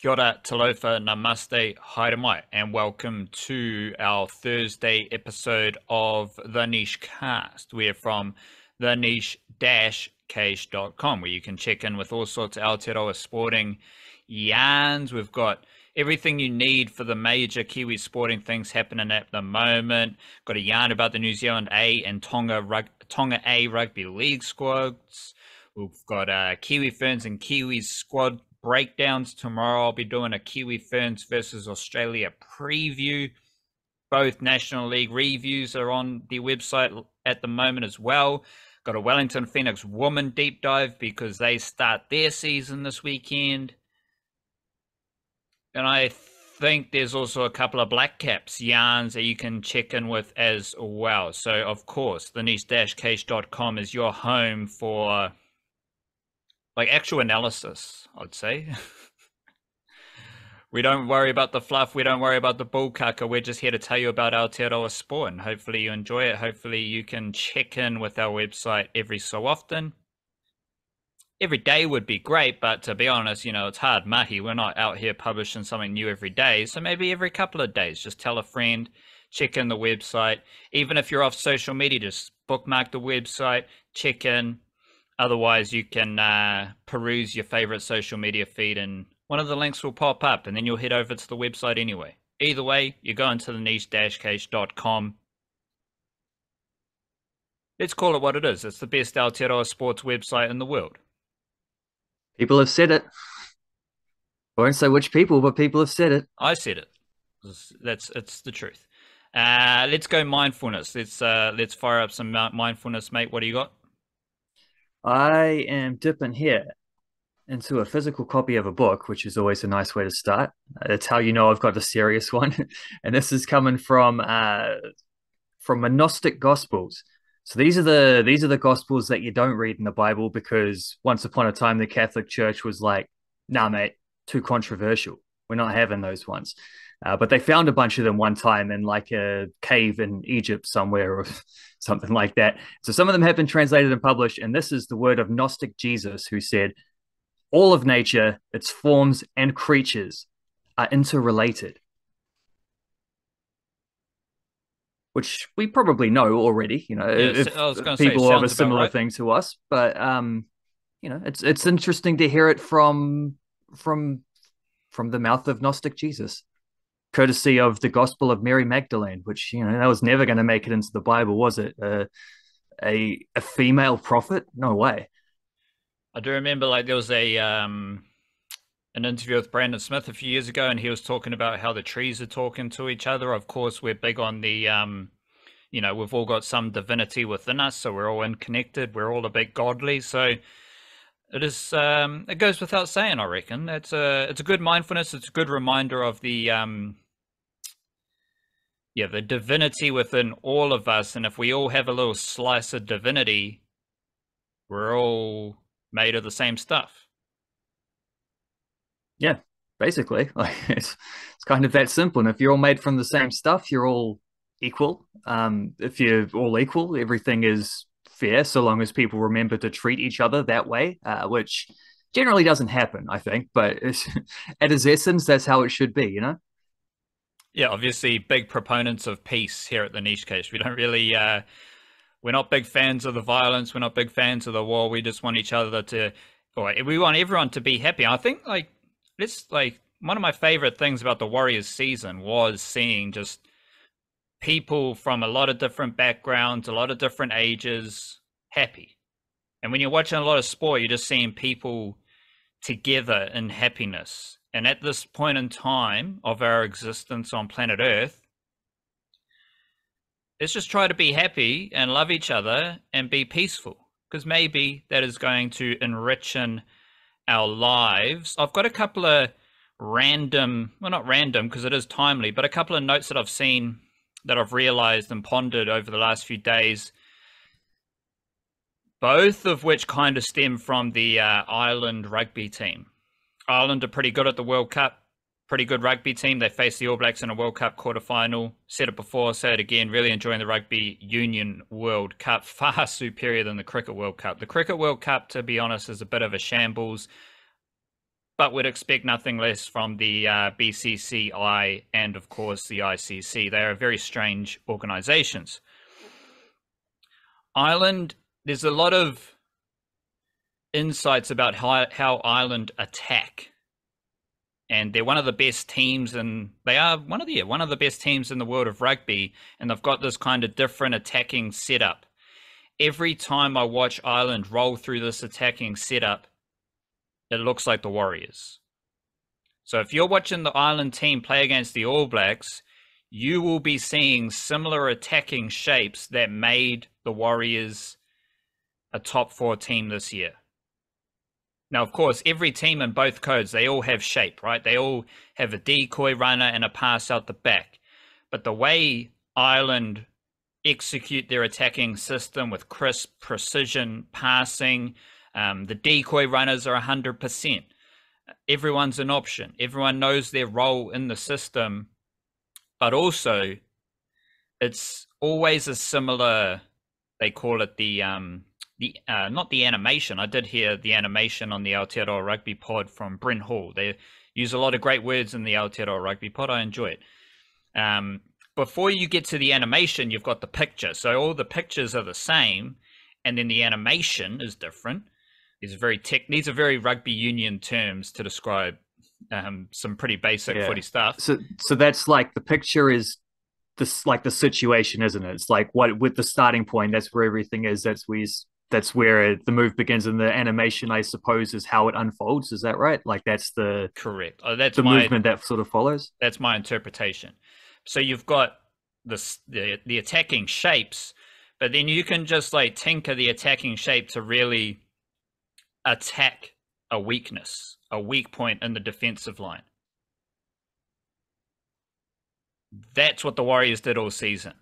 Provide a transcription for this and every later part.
Kia ora, talofa, namaste, haere mai, and welcome to our Thursday episode of The Niche Cast. We're from theniche-case.com, where you can check in with all sorts of Aotearoa sporting yarns. We've got everything you need for the major Kiwi sporting things happening at the moment. Got a yarn about the New Zealand A and Tonga A rugby league squads. We've got Kiwi Ferns and Kiwis squad breakdowns tomorrow. I'll be doing a Kiwi Ferns versus Australia preview. Both National League reviews are on the website at the moment as well. Got a Wellington Phoenix woman deep dive because they start their season this weekend. And I think there's also a couple of Blackcaps yarns that you can check in with as well. So, of course, the niche-case.com is your home for actual analysis, I'd say. We don't worry about the fluff. We don't worry about the bullcaca. We're just here to tell you about Aotearoa sport, and hopefully you enjoy it. Hopefully you can check in with our website every so often. Every day would be great, but to be honest, it's hard mahi. We're not out here publishing something new every day. So maybe every couple of days, just tell a friend, check in the website. Even if you're off social media, just bookmark the website, check in. Otherwise, you can peruse your favorite social media feed and one of the links will pop up and then you'll head over to the website anyway. Either way, you're going to the niche-case.com. Let's call it what it is. It's the best Aotearoa sports website in the world. People have said it. I won't say which people, but people have said it. I said it. It's the truth. Let's go mindfulness. Let's fire up some mindfulness, mate. What do you got? I am dipping here into a physical copy of a book, which is always a nice way to start. That's how you know I've got a serious one. And this is coming from monastic gospels. So these are the gospels that you don't read in the Bible because once upon a time the Catholic Church was like, nah, mate, too controversial. We're not having those ones. But they found a bunch of them one time in like a cave in Egypt somewhere or something like that. So some of them have been translated and published, and this is the word of Gnostic Jesus, who said, all of nature, its forms and creatures are interrelated. Which we probably know already, if I was going to say, people of a sounds about similar right. thing to us. But it's interesting to hear it from the mouth of Gnostic Jesus, courtesy of the Gospel of Mary Magdalene, which that was never going to make it into the Bible, was it? A female prophet? No way. I do remember there was an interview with Brandon Smith a few years ago, and he was talking about how the trees are talking to each other. Of course, we're big on the we've all got some divinity within us, so we're all connected. We're all a bit godly, so it is. It goes without saying, I reckon. It's a good mindfulness. It's a good reminder of the the divinity within all of us, and if we all have a little slice of divinity, we're all made of the same stuff. Yeah, basically, like it's kind of that simple. And if you're all made from the same stuff, you're all equal. If you're all equal, everything is fair, so long as people remember to treat each other that way, which generally doesn't happen, I think. But at its essence, that's how it should be, Yeah, obviously, big proponents of peace here at the Niche Case. We don't really, we're not big fans of the violence. We're not big fans of the war. We just want each other to, or we want everyone to be happy. I think one of my favorite things about the Warriors season was seeing just people from a lot of different backgrounds, a lot of different ages, happy. And when you're watching a lot of sport, you're just seeing people together in happiness. And at this point in time of our existence on planet Earth, let's just try to be happy and love each other and be peaceful, because maybe that is going to enrich our lives. I've got a couple of random, well, not random because it is timely, but a couple of notes that I've seen that I've realized and pondered over the last few days, both of which kind of stem from the Ireland rugby team. Ireland are pretty good at the World Cup, pretty good rugby team. They faced the All Blacks in a World Cup quarterfinal. Said it before, say it again, really enjoying the Rugby Union World Cup. Far superior than the Cricket World Cup. The Cricket World Cup, to be honest, is a bit of a shambles. but would expect nothing less from the BCCI and, of course, the ICC. They are very strange organizations. Ireland, there's a lot of insights about how Ireland attack. And they're one of the best teams, and they are one of the best teams in the world of rugby, and they've got this kind of different attacking setup. Every time I watch Ireland roll through this attacking setup, it looks like the Warriors. So if you're watching the Ireland team play against the All Blacks, you will be seeing similar attacking shapes that made the Warriors a top 4 team this year. Now, of course, every team in both codes, they all have shape, right? They all have a decoy runner and a pass out the back. But the way Ireland execute their attacking system with crisp precision passing, the decoy runners are 100%. Everyone's an option. Everyone knows their role in the system. But also, it's always a similar, they call it the not the animation. I did hear the animation on the Aotearoa Rugby pod from Bryn Hall. They use a lot of great words in the Aotearoa Rugby pod. I enjoy it. Before you get to the animation, you've got the picture. So all the pictures are the same, and then the animation is different. These are very rugby union terms to describe some pretty basic footy stuff. So that's like the picture is this, like the situation, isn't it? It's like what with the starting point. That's where everything is. That's where the move begins, and the animation, I suppose, is how it unfolds. Is that right? Like that's the correct. That's the movement that sort of follows. That's my interpretation. So you've got the attacking shapes, but then you can just like tinker the attacking shape to really attack a weakness, a weak point in the defensive line. That's what the Warriors did all season.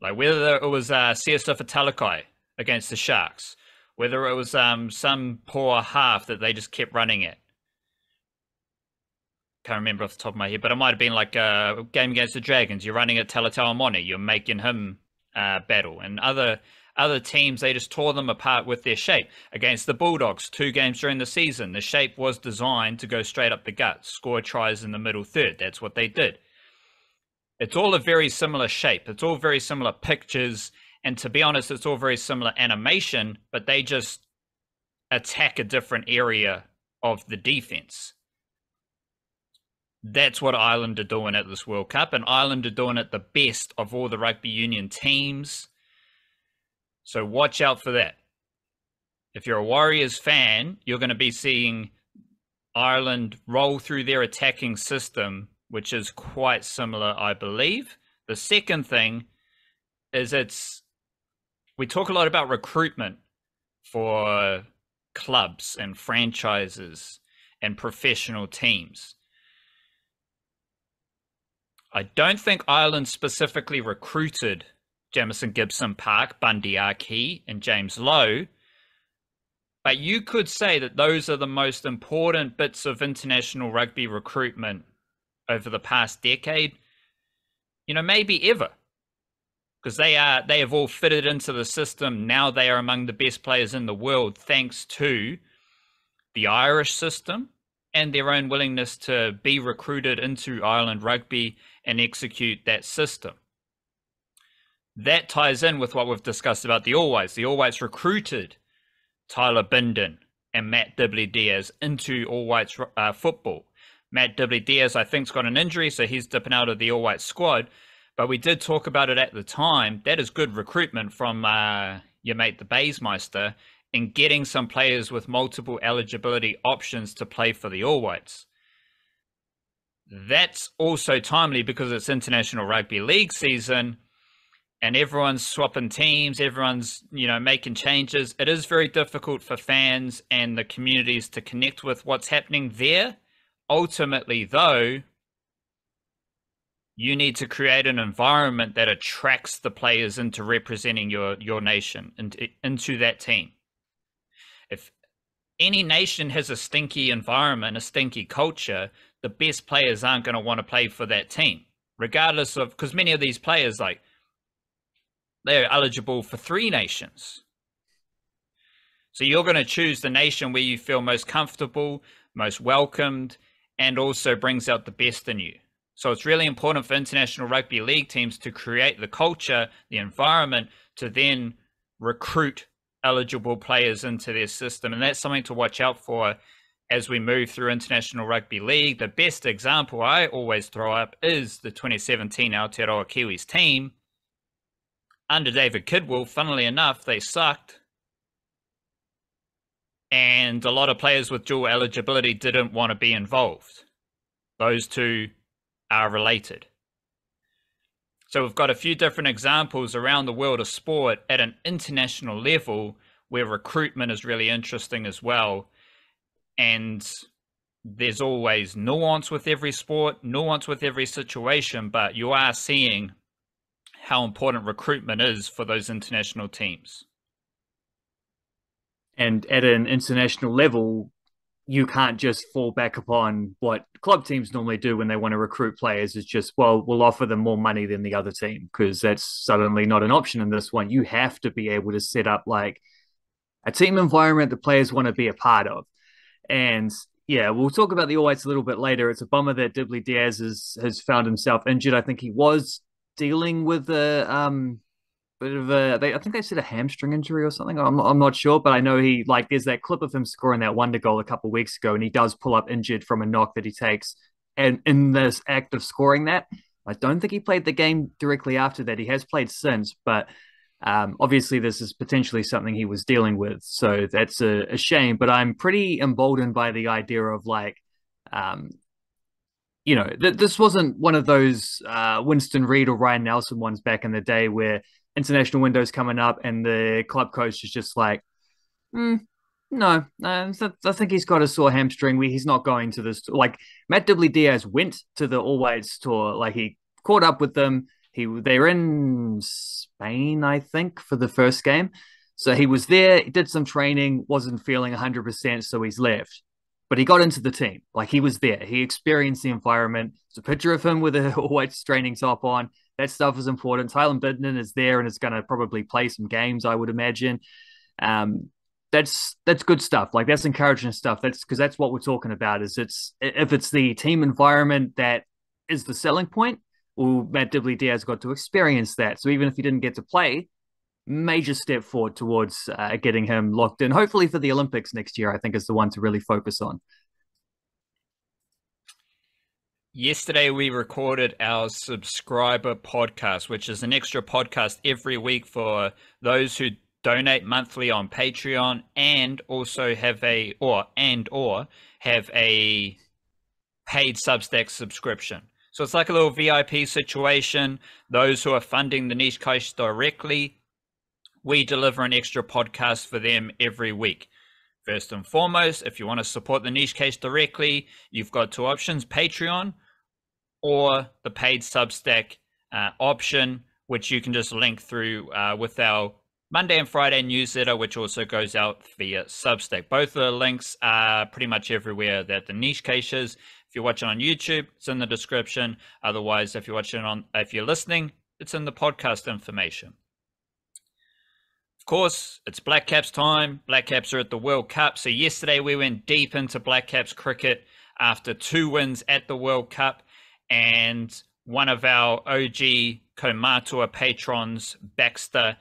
Like whether it was Siesta Fatalakai against the Sharks, whether it was some poor half that they just kept running at. Can't remember off the top of my head, but it might have been like a game against the Dragons. You're running at Talatau Mone, you're making him battle. And other teams, they just tore them apart with their shape. Against the Bulldogs, 2 games during the season, the shape was designed to go straight up the gut, score tries in the middle third. That's what they did. It's all a very similar shape. It's all very similar pictures. And to be honest, it's all very similar animation, but they just attack a different area of the defense. That's what Ireland are doing at this World Cup, and Ireland are doing it the best of all the rugby union teams. So watch out for that. If you're a Warriors fan, you're going to be seeing Ireland roll through their attacking system, which is quite similar, I believe. The second thing is we talk a lot about recruitment for clubs and franchises and professional teams. I don't think Ireland specifically recruited Jamison Gibson Park, Bundy Aki, and James Lowe, but you could say that those are the most important bits of international rugby recruitment over the past decade, maybe ever, because they have all fitted into the system. Now they are among the best players in the world thanks to the Irish system and their own willingness to be recruited into Ireland rugby and execute that system. That ties in with what we've discussed about the All Whites. The All Whites recruited Tyler Bindon and Matt Dibley-Diaz into All Whites football. Matt Dibley-Diaz, I think, has got an injury, so he's dipping out of the All Whites squad. But we did talk about it at the time. That is good recruitment from your mate, the Baysmeister, in getting some players with multiple eligibility options to play for the All Whites. That's also timely because it's International Rugby League season and everyone's swapping teams, everyone's, making changes. It is very difficult for fans and the communities to connect with what's happening there. Ultimately, though, you need to create an environment that attracts the players into representing your nation, into that team. If any nation has a stinky environment, a stinky culture, the best players aren't going to want to play for that team, regardless of, because many of these players, they're eligible for 3 nations. So you're going to choose the nation where you feel most comfortable, most welcomed, and also brings out the best in you. So it's really important for international rugby league teams to create the culture, the environment, to then recruit eligible players into their system. And that's something to watch out for as we move through international rugby league. The best example I always throw up is the 2017 Aotearoa Kiwis team. Under David Kidwell, funnily enough, they sucked. And a lot of players with dual eligibility didn't want to be involved. Those two are related. So we've got a few different examples around the world of sport at an international level where recruitment is really interesting as well. And there's always nuance with every sport, nuance with every situation, but you are seeing how important recruitment is for those international teams. And at an international level, you can't just fall back upon what club teams normally do when they want to recruit players. It's just, well, we'll offer them more money than the other team, because that's suddenly not an option in this one. You have to be able to set up like a team environment the players want to be a part of. And yeah, we'll talk about the All Whites a little bit later. It's a bummer that Dibley Diaz has found himself injured. I think he was dealing with a bit of I think they said a hamstring injury or something. I'm not sure, but I know he, like, there's that clip of him scoring that wonder goal a couple of weeks ago, and he does pull up injured from a knock that he takes. And in this act of scoring that, I don't think he played the game directly after that. He has played since, but obviously this is potentially something he was dealing with. So that's a shame, but I'm pretty emboldened by the idea of like, this wasn't one of those Winston Reid or Ryan Nelson ones back in the day where international windows coming up and the club coach is just like, no, I think he's got a sore hamstring. He's not going to this. Like, Matt Dibley Diaz went to the All Whites tour. Like, he caught up with them. They were in Spain, I think, for the first game. So he was there, he did some training, wasn't feeling 100%, so he's left. But he got into the team. Like, he was there. He experienced the environment. There's a picture of him with a All Whites training top on. That stuff is important. Tylen Bidnan is there and is going to probably play some games, I would imagine. That's good stuff. Like, that's encouraging stuff. That's because that's what we're talking about. If it's the team environment that is the selling point, well, Matt Dibley Diaz got to experience that. So even if he didn't get to play, major step forward towards getting him locked in. Hopefully for the Olympics next year, I think is the one to really focus on. Yesterday, we recorded our subscriber podcast, which is an extra podcast every week for those who donate monthly on Patreon and also have a paid Substack subscription. So it's like a little VIP situation. Those who are funding the Niche Coach directly, we deliver an extra podcast for them every week. First and foremost, if you want to support the Niche Case directly, you've got two options: Patreon or the paid Substack option, which you can just link through with our Monday and Friday newsletter, which also goes out via Substack. Both of the links are pretty much everywhere that the Niche Case is. If you're watching on YouTube, it's in the description. Otherwise, if you're listening, it's in the podcast information. Of course, it's Blackcaps time. Blackcaps are at the World Cup. So yesterday we went deep into Blackcaps cricket after 2 wins at the World Cup. And one of our OG Komatua patrons, Baxter,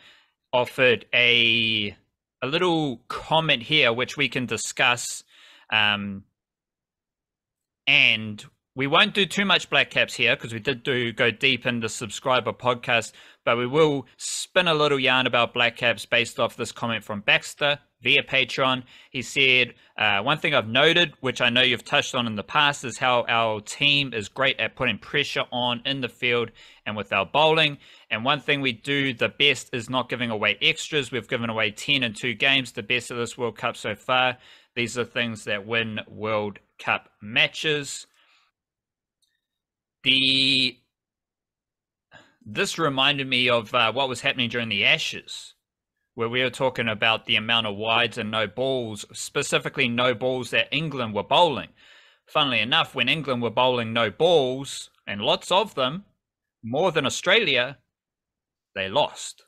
offered a little comment here, which we can discuss. And we won't do too much Blackcaps here because we did go deep in the subscriber podcast, but we will spin a little yarn about Blackcaps based off this comment from Baxter via Patreon. He said, one thing I've noted, which I know you've touched on in the past, is how our team is great at putting pressure on in the field and with our bowling. And one thing we do the best is not giving away extras. We've given away 10 in 2 games, the best of this World Cup so far. These are things that win World Cup matches. This reminded me of what was happening during the Ashes, where we were talking about the amount of wides and no balls, specifically no balls that England were bowling. Funnily enough, when England were bowling no balls, and lots of them, more than Australia, they lost.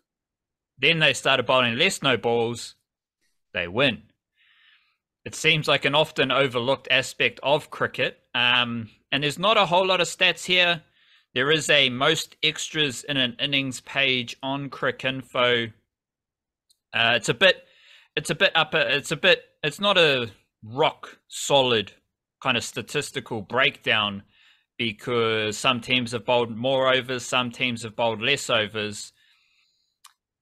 Then they started bowling less no balls, they win. It seems like an often overlooked aspect of cricket, and there's not a whole lot of stats here. There is a most extras in an innings page on Cricinfo. It's not a rock solid kind of statistical breakdown, because some teams have bowled more overs, some teams have bowled less overs.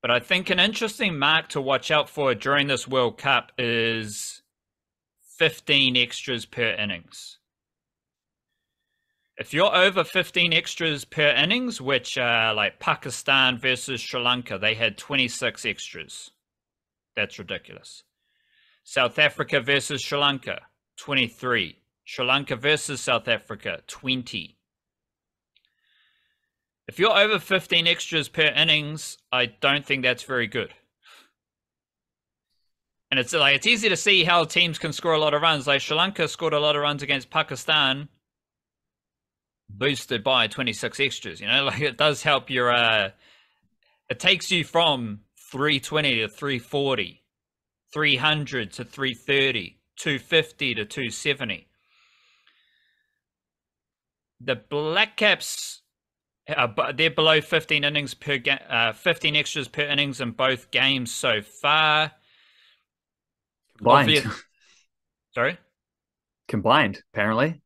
But I think an interesting mark to watch out for during this World Cup is 15 extras per innings. If you're over 15 extras per innings, which like Pakistan versus Sri Lanka, they had 26 extras. That's ridiculous. South Africa versus Sri Lanka, 23. Sri Lanka versus South Africa, 20. If you're over 15 extras per innings, I don't think that's very good. And it's easy to see how teams can score a lot of runs. Like Sri Lanka scored a lot of runs against Pakistan, boosted by 26 extras. You know, like it does help your. It takes you from 320 to 340, 300 to 330, 250 to 270. The Blackcaps, they're below 15 innings per 15 extras per innings in both games so far. Combined. Sorry? Combined, apparently.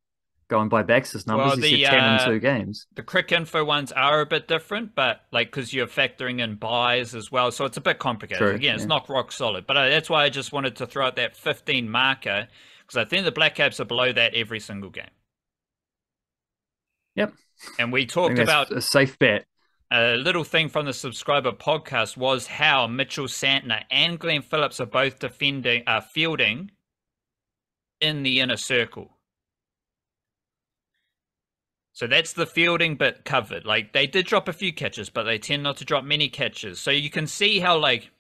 Going by Baxter's numbers, well, he said 10 in 2 games. The Cricinfo ones are a bit different, but like because you're factoring in buys as well, so it's a bit complicated. True, again, it's not rock solid, but that's why I just wanted to throw out that 15 marker, because I think the Blackcaps are below that every single game. Yep. And we talked about a safe bet. A little thing from the subscriber podcast was how Mitchell Santner and Glenn Phillips are both fielding in the inner circle. So that's the fielding bit covered. Like, they did drop a few catches, but they tend not to drop many catches. So you can see how, like,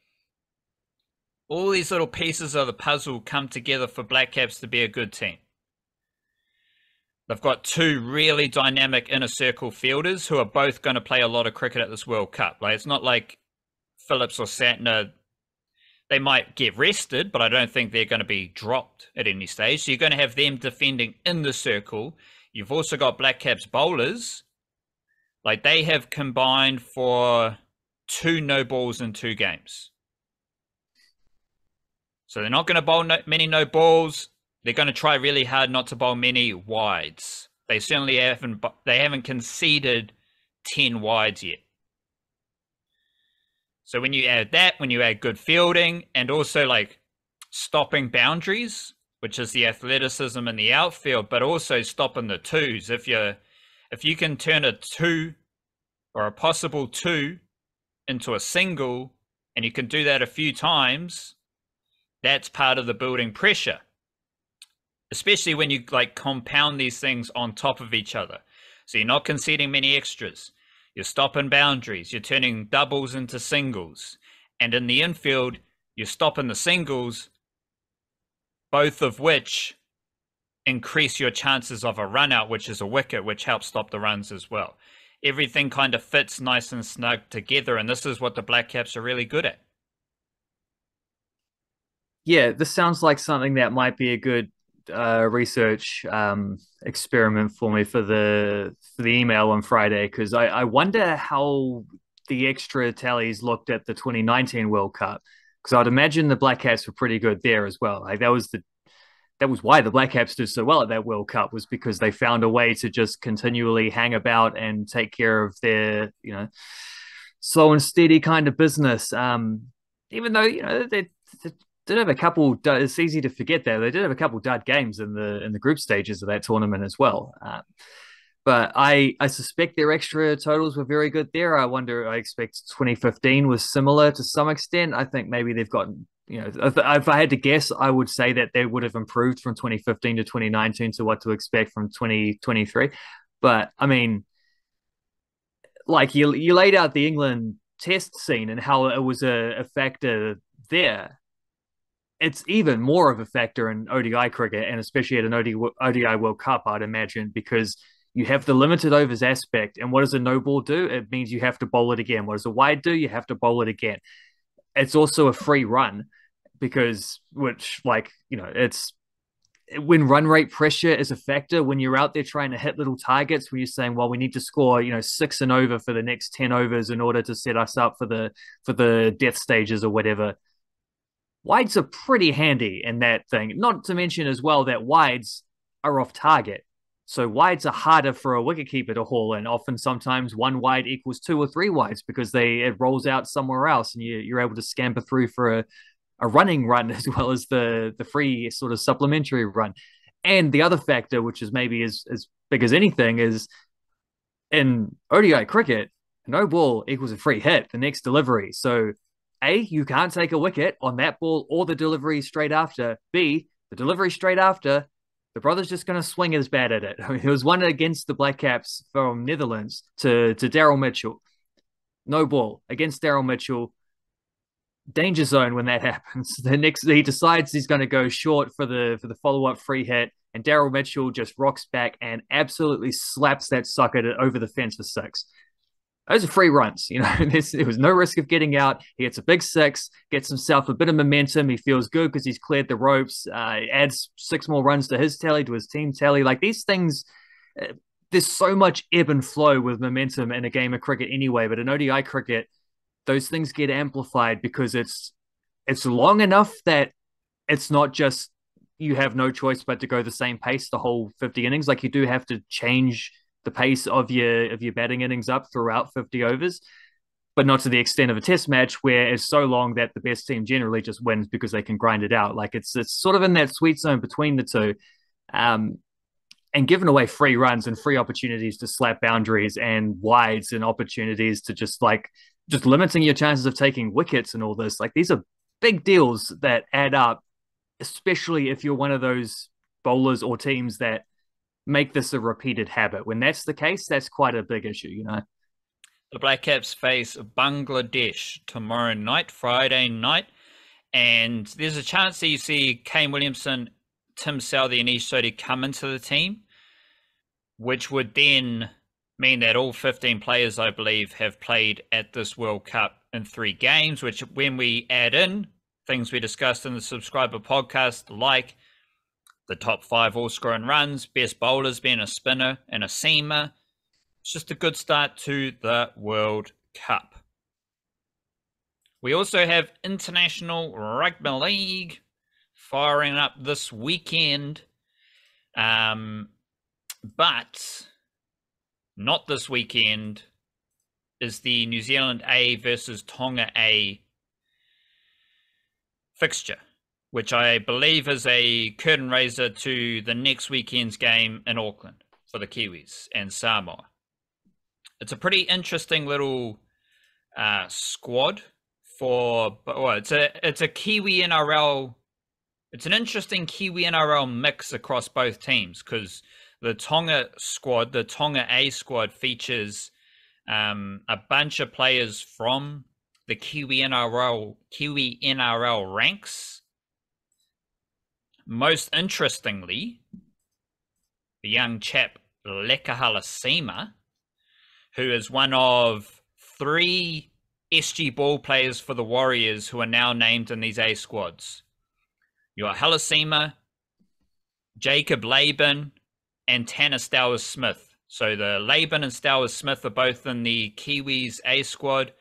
all these little pieces of the puzzle come together for Blackcaps to be a good team. They've got 2 really dynamic inner circle fielders who are both going to play a lot of cricket at this World Cup. Like, it's not like Phillips or Santner, they might get rested, but I don't think they're going to be dropped at any stage. So you're going to have them defending in the circle. You've also got Blackcaps bowlers. Like, they have combined for 2 no balls in 2 games. So they're not going to bowl many no balls. They're going to try really hard not to bowl many wides. They certainly haven't conceded 10 wides yet. So when you add that, when you add good fielding, and also like stopping boundaries, which is the athleticism in the outfield, but also stopping the twos. If you can turn a 2 or a possible 2 into a single, and you can do that a few times, that's part of the building pressure. Especially when you like compound these things on top of each other. So you're not conceding many extras. You're stopping boundaries. You're turning doubles into singles. And in the infield, you're stopping the singles, both of which increase your chances of a run out, which is a wicket, which helps stop the runs as well. Everything kind of fits nice and snug together. And this is what the Blackcaps are really good at. Yeah, this sounds like something that might be a good research experiment for me for the email on Friday, because I wonder how the extra tallies looked at the 2019 World Cup, because I'd imagine the Blackcaps were pretty good there as well. Like that was why the Blackcaps did so well at that World Cup, was because they found a way to just continually hang about and take care of their, you know, slow and steady kind of business. Even though, you know, they did have a couple. It's easy to forget that they did have a couple dud games in the group stages of that tournament as well. But I suspect their extra totals were very good there. I expect 2015 was similar to some extent. I think maybe they've gotten, you know, if I had to guess, I would say that they would have improved from 2015 to 2019 to what to expect from 2023. But I mean, like you laid out the England test scene and how it was a factor there. It's even more of a factor in ODI cricket, and especially at an ODI World Cup, I'd imagine, because you have the limited overs aspect. And what does a no ball do? It means you have to bowl it again. What does a wide do? You have to bowl it again. It's also a free run. because it's when run rate pressure is a factor, when you're out there trying to hit little targets, where you're saying, well, we need to score, 6 and over for the next 10 overs in order to set us up for the death stages or whatever. Wides are pretty handy in that thing. Not to mention as well that wides are off target. So wides are harder for a wicketkeeper to haul in. Often, sometimes one wide equals 2 or 3 wides because it rolls out somewhere else, and you're able to scamper through for a running run as well as the free sort of supplementary run. And the other factor, which is maybe as big as anything, is in ODI cricket, no ball equals a free hit the next delivery. So A, you can't take a wicket on that ball or the delivery straight after. B, the delivery straight after, the brother's just going to swing as bad at it. I mean, there was one against the Blackcaps from Netherlands to Daryl Mitchell. No ball against Daryl Mitchell. Danger zone when that happens. The next, he decides he's going to go short for the follow-up free hit, and Daryl Mitchell just rocks back and absolutely slaps that sucker over the fence for 6. Those are free runs. There was no risk of getting out. He hits a big 6, gets himself a bit of momentum. He feels good because he's cleared the ropes, adds 6 more runs to his tally, to his team tally. Like these things, there's so much ebb and flow with momentum in a game of cricket anyway, but in ODI cricket, those things get amplified because it's long enough that it's not just you have no choice but to go the same pace the whole 50 innings. Like you do have to change the pace of your batting innings up throughout 50 overs, but not to the extent of a test match where it's so long that the best team generally just wins because they can grind it out. Like it's sort of in that sweet zone between the two. And giving away free runs and free opportunities to slap boundaries and wides and opportunities to just limiting your chances of taking wickets and all this. Like these are big deals that add up, especially if you're one of those bowlers or teams that make this a repeated habit. When that's the case, that's quite a big issue, The Blackcaps face Bangladesh tomorrow night, Friday night, and there's a chance that you see Kane Williamson, Tim Southee and Ish Sodhi come into the team, which would then mean that all 15 players, I believe, have played at this World Cup in 3 games, which when we add in things we discussed in the subscriber podcast, like the top 5 all-scoring runs, best bowlers being a spinner and a seamer, it's just a good start to the World Cup. We also have International Rugby League firing up this weekend, but not this weekend is the New Zealand A versus Tonga A fixture, which I believe is a curtain raiser to the next weekend's game in Auckland for the Kiwis and Samoa. It's a pretty interesting little squad it's a Kiwi NRL. It's an interesting Kiwi NRL mix across both teams because the Tonga squad, the Tonga A squad, features a bunch of players from the Kiwi NRL ranks. Most interestingly, the young chap Leka Halasima, who is one of 3 SG ball players for the Warriors who are now named in these A squads. You got Halasima, Jacob Laban, and Tanner Stowers-Smith. So the Laban and Stowers-Smith are both in the Kiwis A squad.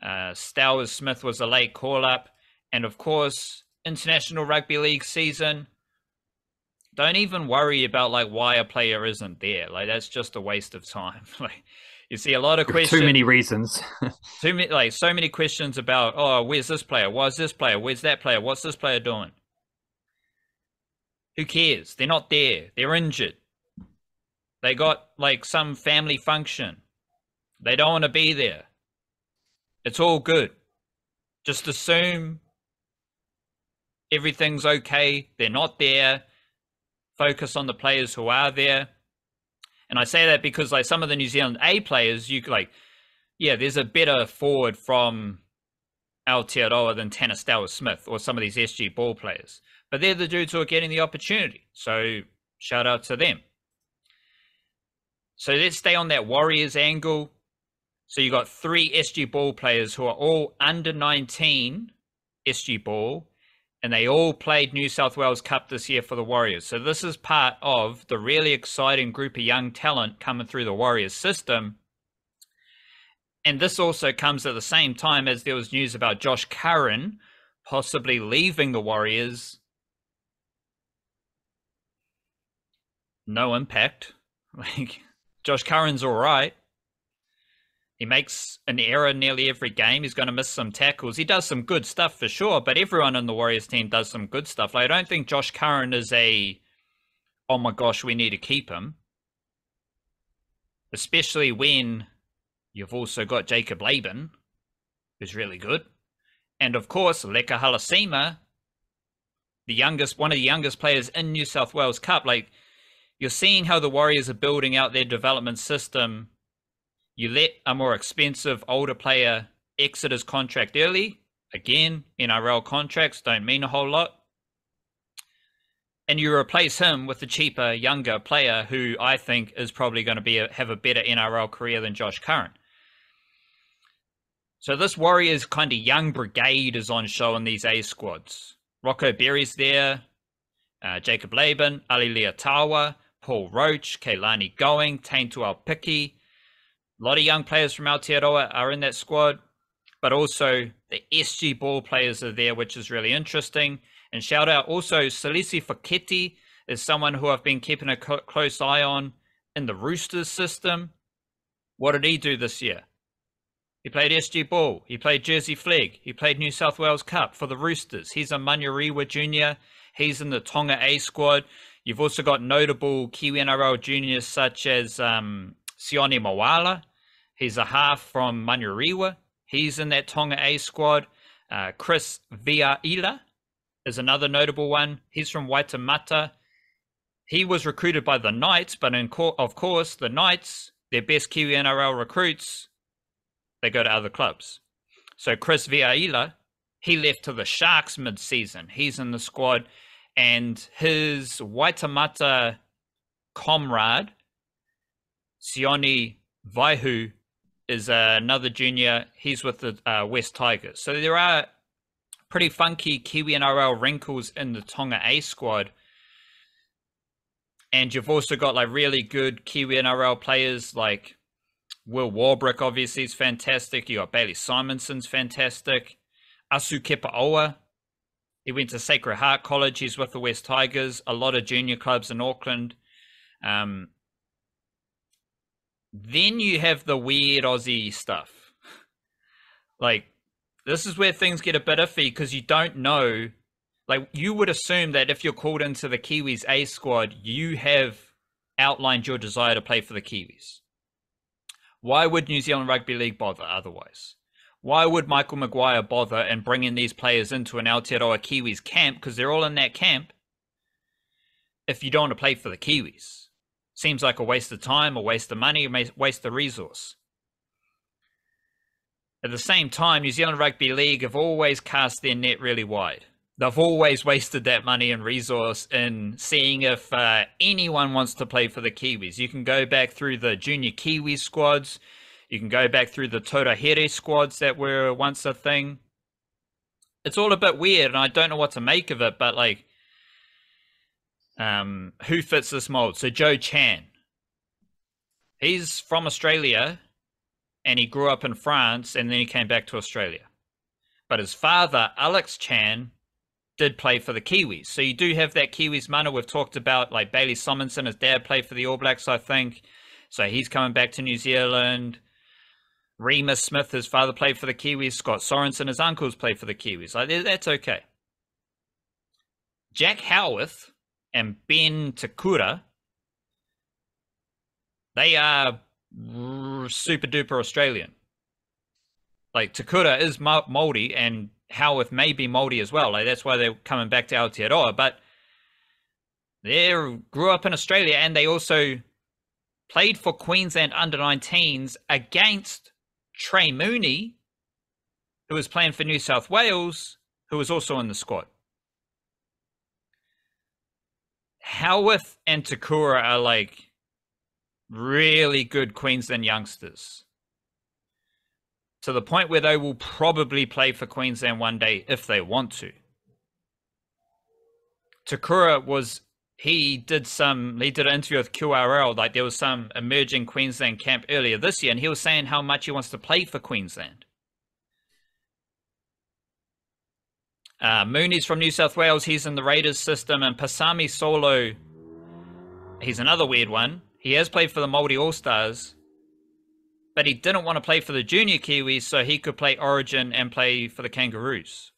Stowers-Smith was a late call-up. And of course, International Rugby League season, don't even worry about why a player isn't there. That's just a waste of time. You see a lot of questions. Too many reasons. so many questions about, oh, where's this player? Why's this player? Where's that player? What's this player doing? Who cares? They're not there. They're injured. They got some family function. They don't want to be there. It's all good. Just assume everything's okay. They're not there. Focus on the players who are there. And I say that because some of the New Zealand A players, there's a better forward from Aotearoa than Tanner Stowers-Smith or some of these SG ball players. But they're the dudes who are getting the opportunity. So shout out to them. So let's stay on that Warriors angle. So you got 3 SG ball players who are all under 19 SG ball. and they all played New South Wales Cup this year for the Warriors. So this is part of the really exciting group of young talent coming through the Warriors system. And this also comes at the same time as there was news about Josh Curran possibly leaving the Warriors. No impact. Like, Josh Curran's all right. He makes an error nearly every game. He's going to miss some tackles. He does some good stuff for sure, but everyone in the Warriors team does some good stuff. Like, I don't think Josh Curran is a, oh my gosh, we need to keep him. Especially when you've also got Jacob Laban, who's really good. And of course, Leka Halasima, one of the youngest players in New South Wales Cup. Like, you're seeing how the Warriors are building out their development system. You let a more expensive, older player exit his contract early. Again, NRL contracts don't mean a whole lot. And you replace him with a cheaper, younger player who I think is probably going to have a better NRL career than Josh Curran. So this Warriors kind of young brigade is on show in these A squads. Rocco Berry's there, Jacob Laban, Ali Leotawa, Paul Roach, Keilani Going, Taintu Alpiki. A lot of young players from Aotearoa are in that squad, but also the SG ball players are there, which is really interesting. And shout out also Salisi Faketi is someone who I've been keeping a close eye on in the Roosters system. What did he do this year? He played SG ball. He played Jersey Flag. He played New South Wales Cup for the Roosters. He's a Manurewa junior. He's in the Tonga A squad. You've also got notable Kiwi NRL juniors such as Sione Mawala. He's a half from Manurewa. He's in that Tonga A squad. Chris Viaila is another notable one. He's from Waitemata. He was recruited by the Knights, but of course, the Knights, their best Kiwi NRL recruits, they go to other clubs. So Chris Viaila, he left to the Sharks mid-season. He's in the squad. And his Waitemata comrade, Sione Vaihu, is another junior. He's with the West Tigers. So there are pretty funky Kiwi NRL wrinkles in the Tonga A squad. And you've also got like really good Kiwi NRL players like Will Warbrick, obviously, is fantastic. You got Bailey Simonson's fantastic. Asu Kepaoa, he went to Sacred Heart College. He's with the West Tigers. A lot of junior clubs in Auckland. Then you have the weird Aussie stuff. Like, this is where things get a bit iffy because you don't know. Like, you would assume that if you're called into the Kiwis A squad, you have outlined your desire to play for the Kiwis. Why would New Zealand Rugby League bother otherwise? Why would Michael Maguire bother and bringing these players into an Aotearoa Kiwis camp, because they're all in that camp, if you don't want to play for the Kiwis? Seems like a waste of time, a waste of money, a waste of resource. At the same time, New Zealand Rugby League have always cast their net really wide. They've always wasted that money and resource in seeing if anyone wants to play for the Kiwis. You can go back through the junior Kiwi squads. You can go back through the Torahere squads that were once a thing. It's all a bit weird, and I don't know what to make of it, but like, who fits this mold? So Joe Chan. He's from Australia, and he grew up in France, and then he came back to Australia. But his father, Alex Chan, did play for the Kiwis. So you do have that Kiwis mana. We've talked about like Bailey Simonson, his dad played for the All Blacks, I think. So he's coming back to New Zealand. Remus Smith, his father played for the Kiwis. Scott Sorensen, his uncles played for the Kiwis. Like, that's okay. Jack Howarth and Ben Takura, they are super duper Australian. Like, Takura is Māori and Howarth may be Māori as well. Like, that's why they're coming back to Aotearoa. But they grew up in Australia, and they also played for Queensland under-19s against Trey Mooney, who was playing for New South Wales, who was also in the squad. Howarth and Takura are like really good Queensland youngsters, to the point where they will probably play for Queensland one day if they want to. Takura he did an interview with QRL, like there was some emerging Queensland camp earlier this year, and he was saying how much he wants to play for Queensland. Mooney's from New South Wales, he's in the Raiders system, and Pasami Solo, he's another weird one. He has played for the Māori All-Stars, but he didn't want to play for the junior Kiwis, so he could play Origin and play for the Kangaroos.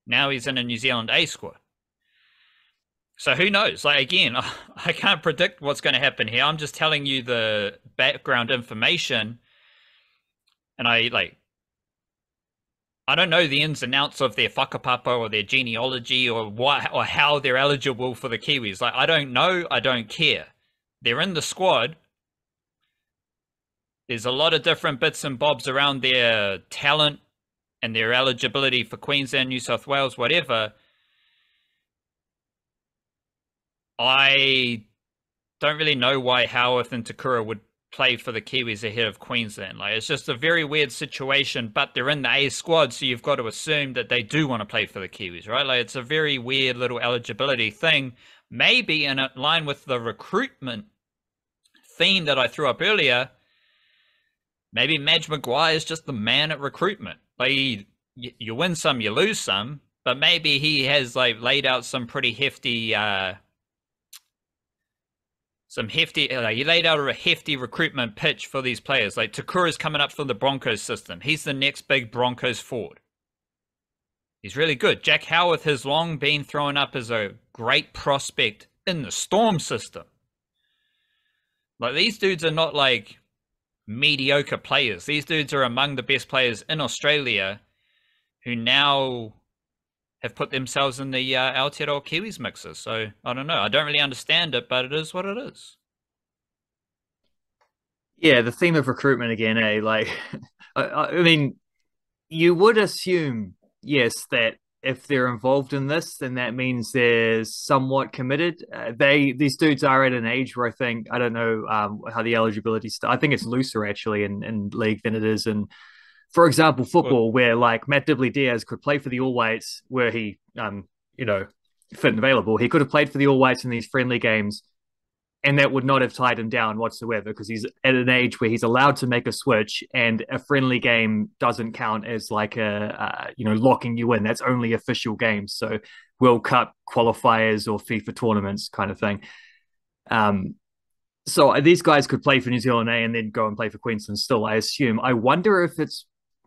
Now he's in a New Zealand A squad. So who knows? Like, again, I can't predict what's going to happen here. I'm just telling you the background information. And I don't know the ins and outs of their whakapapa or their genealogy or how they're eligible for the Kiwis. Like, I don't know. I don't care. They're in the squad. There's a lot of different bits and bobs around their talent and their eligibility for Queensland, New South Wales, whatever. I don't really know why Howarth and Takura would play for the Kiwis ahead of Queensland. Like, it's just a very weird situation, but they're in the A squad, so you've got to assume that they do want to play for the Kiwis, right? Like, it's a very weird little eligibility thing. Maybe in line with the recruitment theme that I threw up earlier, maybe Madge Maguire is just the man at recruitment. Like, you win some, you lose some, but maybe he has like laid out some pretty hefty he laid out a hefty recruitment pitch for these players. Like, Takura's coming up from the Broncos system. He's the next big Broncos forward. He's really good. Jack Howarth has long been thrown up as a great prospect in the Storm system. Like, these dudes are not like mediocre players. These dudes are among the best players in Australia who now have put themselves in the Aotearoa Kiwis mixer. So, I don't know. I don't really understand it, but it is what it is. Yeah, the theme of recruitment again, eh? Like, I mean, you would assume, yes, that if they're involved in this, then that means they're somewhat committed. These dudes are at an age where I don't know how the eligibility I think it's looser actually in league than it is in, for example, football, where like Matt Dibley-Diaz could play for the All Whites, where he, fit and available. He could have played for the All Whites in these friendly games, and that would not have tied him down whatsoever because he's at an age where he's allowed to make a switch, and a friendly game doesn't count as like locking you in. That's only official games, so World Cup qualifiers or FIFA tournaments kind of thing. So these guys could play for New Zealand A and then go and play for Queensland still, I assume. I wonder if it's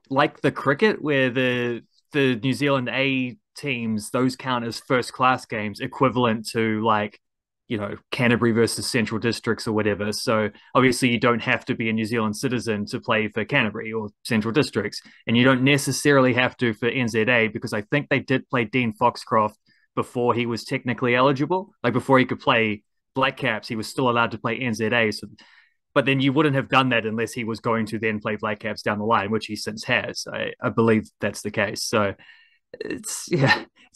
like the cricket where the New Zealand A teams, those count as first class games equivalent to like, Canterbury versus Central Districts or whatever. So obviously you don't have to be a New Zealand citizen to play for Canterbury or Central Districts. And you don't necessarily have to for NZA because I think they did play Dean Foxcroft before he was technically eligible. Like before he could play Blackcaps, he was still allowed to play NZA. So, but then you wouldn't have done that unless he was going to then play Blackcaps down the line, which he since has. I believe that's the case. So it's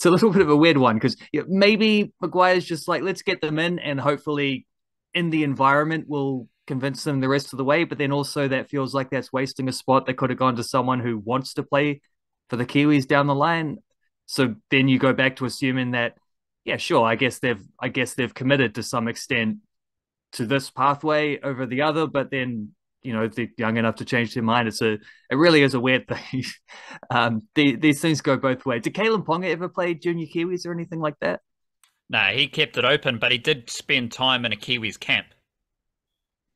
a little bit of a weird one because maybe Maguire's just like, let's get them in and hopefully in the environment will convince them the rest of the way. But then also that feels like that's wasting a spot that could have gone to someone who wants to play for the Kiwis down the line. So then you go back to assuming that, yeah, sure, I guess they've committed to some extent to this pathway over the other, but then they're young enough to change their mind. It really is a weird thing. These things go both ways. Did Kalen Ponga ever play junior Kiwis or anything like that? No, he kept it open, but he did spend time in a Kiwis camp.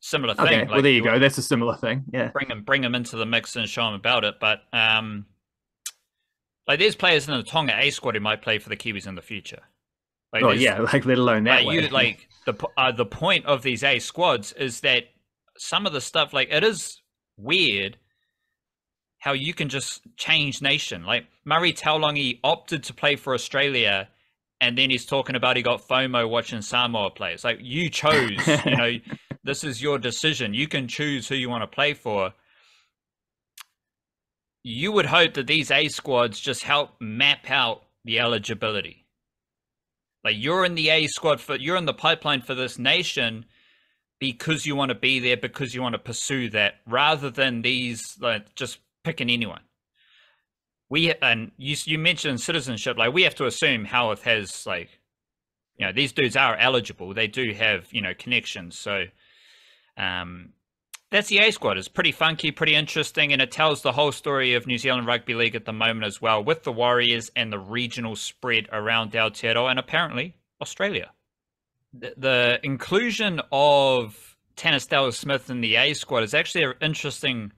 Similar thing. Okay, well there you go. That's a similar thing. Yeah, bring him into the mix and show him about it. But like there's players in the Tonga A squad who might play for the Kiwis in the future. Like, let alone that way. The point of these A squads is that some of the stuff, like, it is weird how you can just change nation. Like Murray Taulagi opted to play for Australia, and then he's talking about he got FOMO watching Samoa play. It's like, you chose, this is your decision. You can choose who you want to play for. You would hope that these A squads just help map out the eligibility. Like, you're in the A squad you're in the pipeline for this nation because you want to be there, because you want to pursue that, rather than these, like, just picking anyone. and you mentioned citizenship. Like, we have to assume Howarth has, like, these dudes are eligible. They do have, connections. So that's the A squad. It's pretty funky, pretty interesting, and it tells the whole story of New Zealand Rugby League at the moment as well, with the Warriors and the regional spread around Aotearoa and apparently Australia. The inclusion of Tanner Smith in the A squad is actually an interesting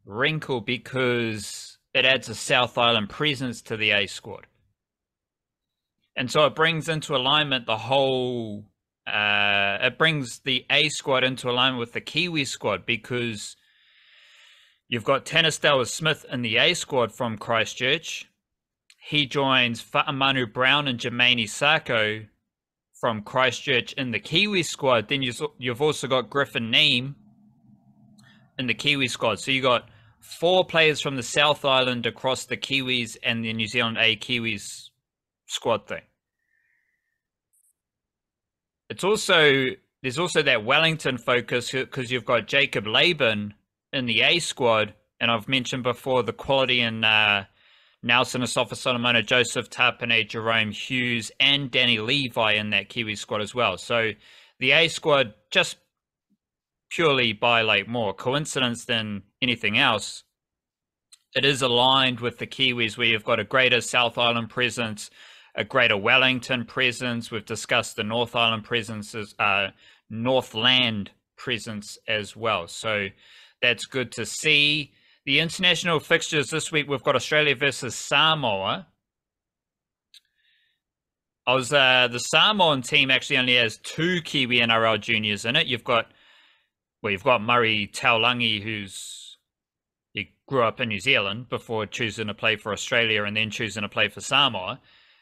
wrinkle because it adds a South Island presence to the A squad. And so it brings into alignment the whole, it brings the A squad into alignment with the Kiwi squad, because you've got Tanner Smith in the A squad from Christchurch. He joins Fa'amanu Brown and Jermaine Sako from Christchurch in the Kiwi squad. Then you've also got Griffin Neame in the Kiwi squad. So you got 4 players from the South Island across the Kiwis and the New Zealand A Kiwis squad thing. There's also that Wellington focus, because you've got Jacob Laban in the A squad, and I've mentioned before the quality in Nelson Asafa Solomona, Joseph Tapane, Jerome Hughes, and Danny Levi in that Kiwi squad as well. So the A squad, just purely by like more coincidence than anything else, it is aligned with the Kiwis, where you've got a greater South Island presence, a greater Wellington presence. We've discussed the North Island presence, Northland presence as well. So that's good to see. The international fixtures this week, we've got Australia versus Samoa. The Samoan team actually only has 2 Kiwi NRL juniors in it. You've got Murray Taulangi, he grew up in New Zealand before choosing to play for Australia and then choosing to play for Samoa.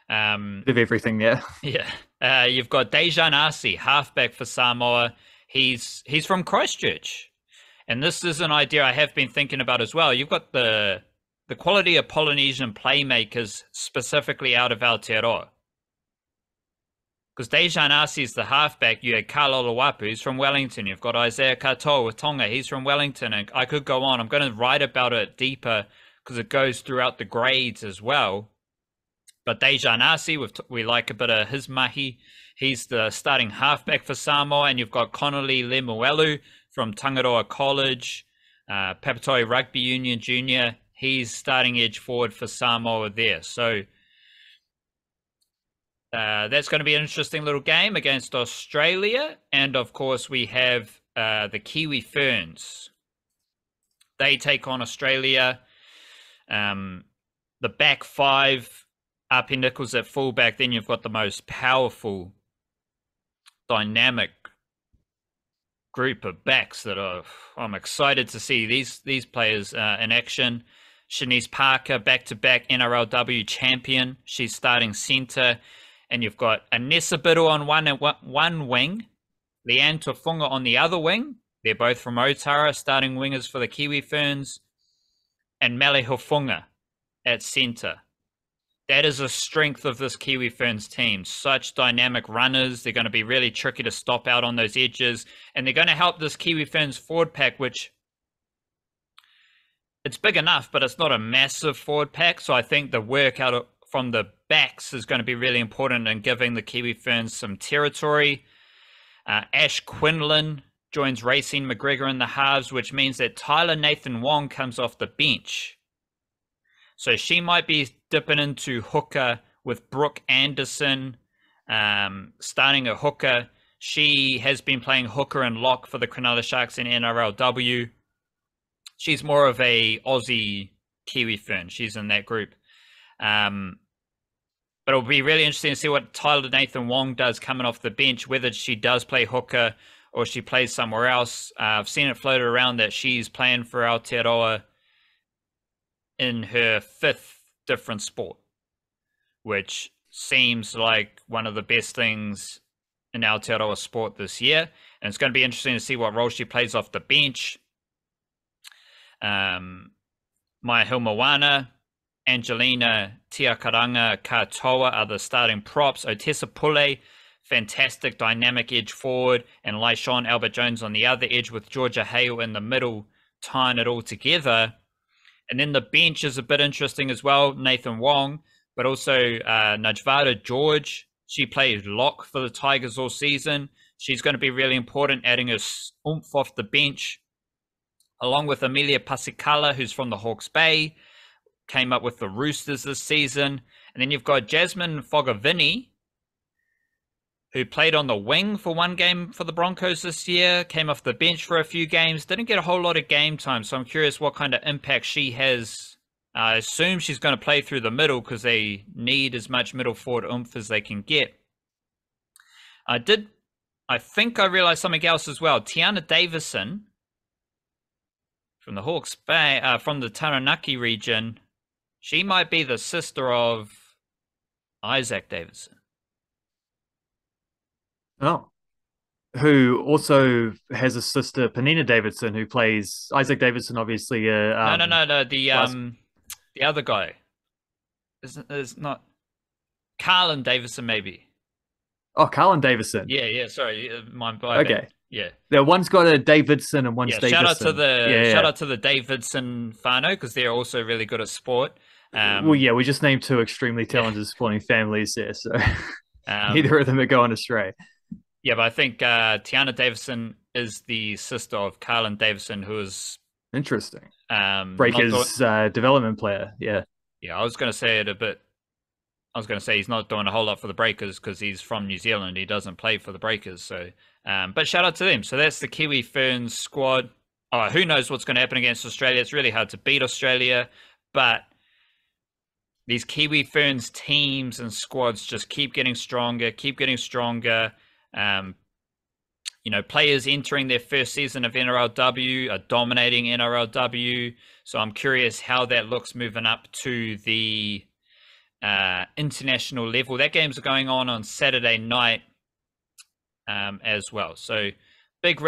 Of everything, yeah. Yeah. You've got Dejan Arce, halfback for Samoa. He's from Christchurch. And this is an idea I have been thinking about as well. You've got the quality of Polynesian playmakers specifically out of Aotearoa. Because Dejan Arce is the halfback. You had Karl Oluwapu, who's from Wellington. You've got Isaiah Katoa with Tonga. He's from Wellington. And I could go on. I'm going to write about it deeper because it goes throughout the grades as well. But Dejan Arce, we like a bit of his mahi. He's the starting halfback for Samoa. And you've got Connolly Lemuelu from Tangaroa College, Papatoi Rugby Union Junior. He's starting edge forward for Samoa there. So that's going to be an interesting little game against Australia. And of course, we have the Kiwi Ferns. They take on Australia. The back 5, RP Nichols at fullback. Then you've got the most powerful, dynamic group of backs that I'm excited to see these players in action. Shanice Parker, back-to-back NRLW champion. She's starting centre. And you've got Anessa Biddle on one wing, Leanne Tufunga on the other wing. They're both from Otara, starting wingers for the Kiwi Ferns. And Mele Hufunga at centre. That is a strength of this Kiwi Ferns team. Such dynamic runners. They're going to be really tricky to stop out on those edges. And they're going to help this Kiwi Ferns forward pack, which it's big enough, but it's not a massive forward pack. So I think the work out from the backs is going to be really important in giving the Kiwi Ferns some territory. Ash Quinlan joins Racine McGregor in the halves, which means that Tyler Nathan Wong comes off the bench. So she might be dipping into hooker with Brooke Anderson, starting a hooker. She has been playing hooker and lock for the Cronulla Sharks in NRLW. She's more of a Aussie Kiwi Fern. She's in that group. But it'll be really interesting to see what Tyler Nathan Wong does coming off the bench, whether she does play hooker or she plays somewhere else. I've seen it floated around that she's playing for Aotearoa in her 5th different sport, which seems like one of the best things in Aotearoa sport this year. And it's going to be interesting to see what role she plays off the bench. Maya Hilmawana, Angelina Tiakaranga Katoa are the starting props. Otessa Pule, fantastic dynamic edge forward, and Lyshawn Albert Jones on the other edge with Georgia Hale in the middle, tying it all together. And then the bench is a bit interesting as well. Nathan Wong, but also Najvada George. She played lock for the Tigers all season. She's going to be really important, adding her oomph off the bench, along with Amelia Pasikala, who's from the Hawke's Bay, came up with the Roosters this season. And then you've got Jasmine Fogavini, who played on the wing for one game for the Broncos this year, came off the bench for a few games, didn't get a whole lot of game time. So I'm curious what kind of impact she has. I assume she's going to play through the middle because they need as much middle forward oomph as they can get. I think I realized something else as well. Tiana Davison from the Hawke's Bay, from the Taranaki region, she might be the sister of Isaac Davison. Oh, who also has a sister, Penina Davidson, who plays Isaac Davidson, obviously. No. The other guy. Is not Carlin Davison, maybe. Oh, Carlin Davison. Yeah. Sorry, my okay. Yeah. One's got a Davidson and one's Davidson. Shout out to the Davidson whānau because they're also really good at sport. We just named two extremely talented sporting families there, so neither of them are going astray. Yeah, but I think Tiana Davison is the sister of Carlin Davison, who is interesting. Breakers development player. Yeah. Yeah, I was going to say it a bit. I was going to say he's not doing a whole lot for the Breakers because he's from New Zealand. He doesn't play for the Breakers. So, but shout out to them. So that's the Kiwi Ferns squad. Oh, who knows what's going to happen against Australia? It's really hard to beat Australia, but these Kiwi Ferns teams and squads just keep getting stronger. Players entering their first season of NRLW are dominating NRLW. So I'm curious how that looks moving up to the international level. That game's going on Saturday night as well. So big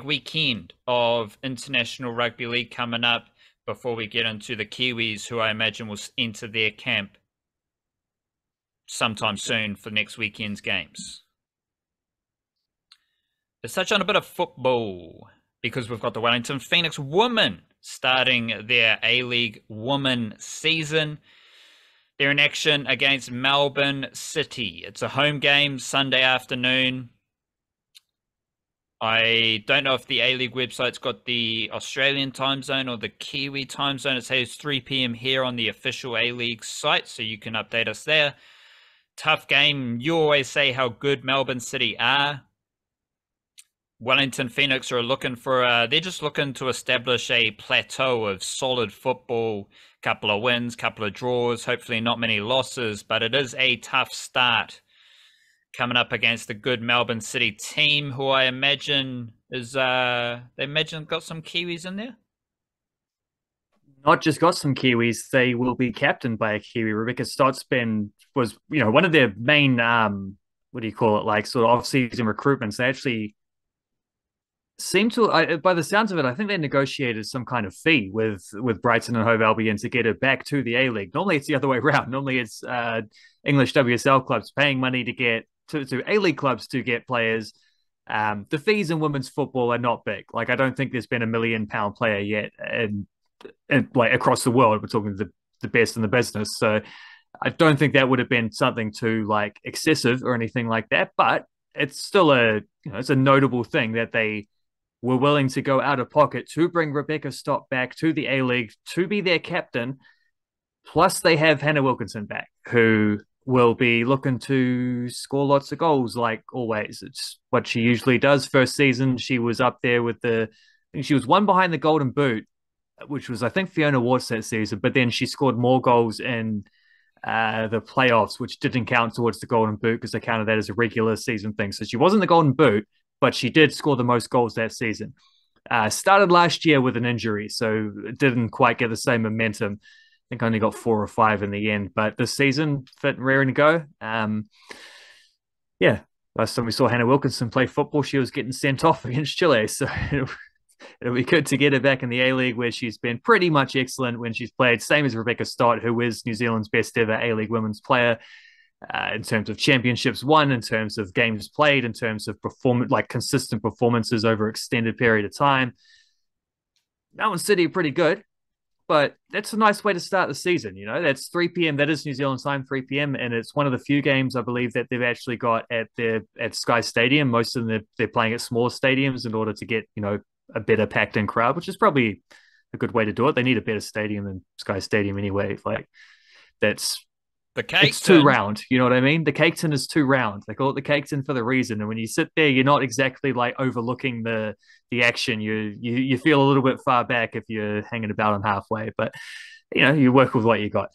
weekend of international rugby league coming up before we get into the Kiwis, who I imagine will enter their camp sometime soon for next weekend's games. Let's touch on a bit of football because we've got the Wellington Phoenix women starting their A-League women season. They're in action against Melbourne City. It's a home game, Sunday afternoon. I don't know if the A-League website's got the Australian time zone or the Kiwi time zone. It says 3 p.m. here on the official A-League site, so you can update us there. Tough game. You always say how good Melbourne City are. Wellington Phoenix are looking for, they're just looking to establish a plateau of solid football, couple of wins, couple of draws, hopefully not many losses, but it is a tough start coming up against the good Melbourne City team, who I imagine is, they imagine got some Kiwis in there? Not just got some Kiwis, they will be captained by a Kiwi. Rebecca Stotspen was, one of their main, sort of off-season recruitments. They actually seem to, by the sounds of it, I think they negotiated some kind of fee with Brighton and Hove Albion to get it back to the A-League. Normally it's the other way around. Normally it's English WSL clubs paying money to get to A-League clubs to get players. The fees in women's football are not big. Like, I don't think there's been £1 million player yet, and like across the world. We're talking the best in the business. So I don't think that would have been something too like excessive or anything like that. But it's still it's a notable thing that they were willing to go out of pocket to bring Rebecca Stott back to the A-League to be their captain. Plus, they have Hannah Wilkinson back, who will be looking to score lots of goals like always. It's what she usually does. First season, she was up there with I think she was one behind the Golden Boot, which was, I think, Fiona Watts that season. But then she scored more goals in the playoffs, which didn't count towards the Golden Boot because they counted that as a regular season thing. So she wasn't the Golden Boot, but she did score the most goals that season. Started last year with an injury, so it didn't quite get the same momentum. I think I only got 4 or 5 in the end, but this season, fit and raring to go. Last time we saw Hannah Wilkinson play football, she was getting sent off against Chile, so it'll be good to get her back in the A-League, where she's been pretty much excellent when she's played, same as Rebecca Stott, who is New Zealand's best ever A-League women's player. In terms of championships won, in terms of games played, in terms of consistent performances over extended period of time. Melbourne City are pretty good, but that's a nice way to start the season. That's 3 p.m. That is New Zealand time, 3 p.m. And it's one of the few games I believe that they've actually got at Sky Stadium. Most of them they're playing at smaller stadiums in order to get a better packed in crowd, which is probably a good way to do it. They need a better stadium than Sky Stadium anyway. Like that's The cake it's too tin. round. You know what I mean? The cake tin is too round. They call it the cake tin for the reason. And when you sit there, you're not exactly like overlooking the action. You feel a little bit far back if you're hanging about on halfway. But you work with what you got.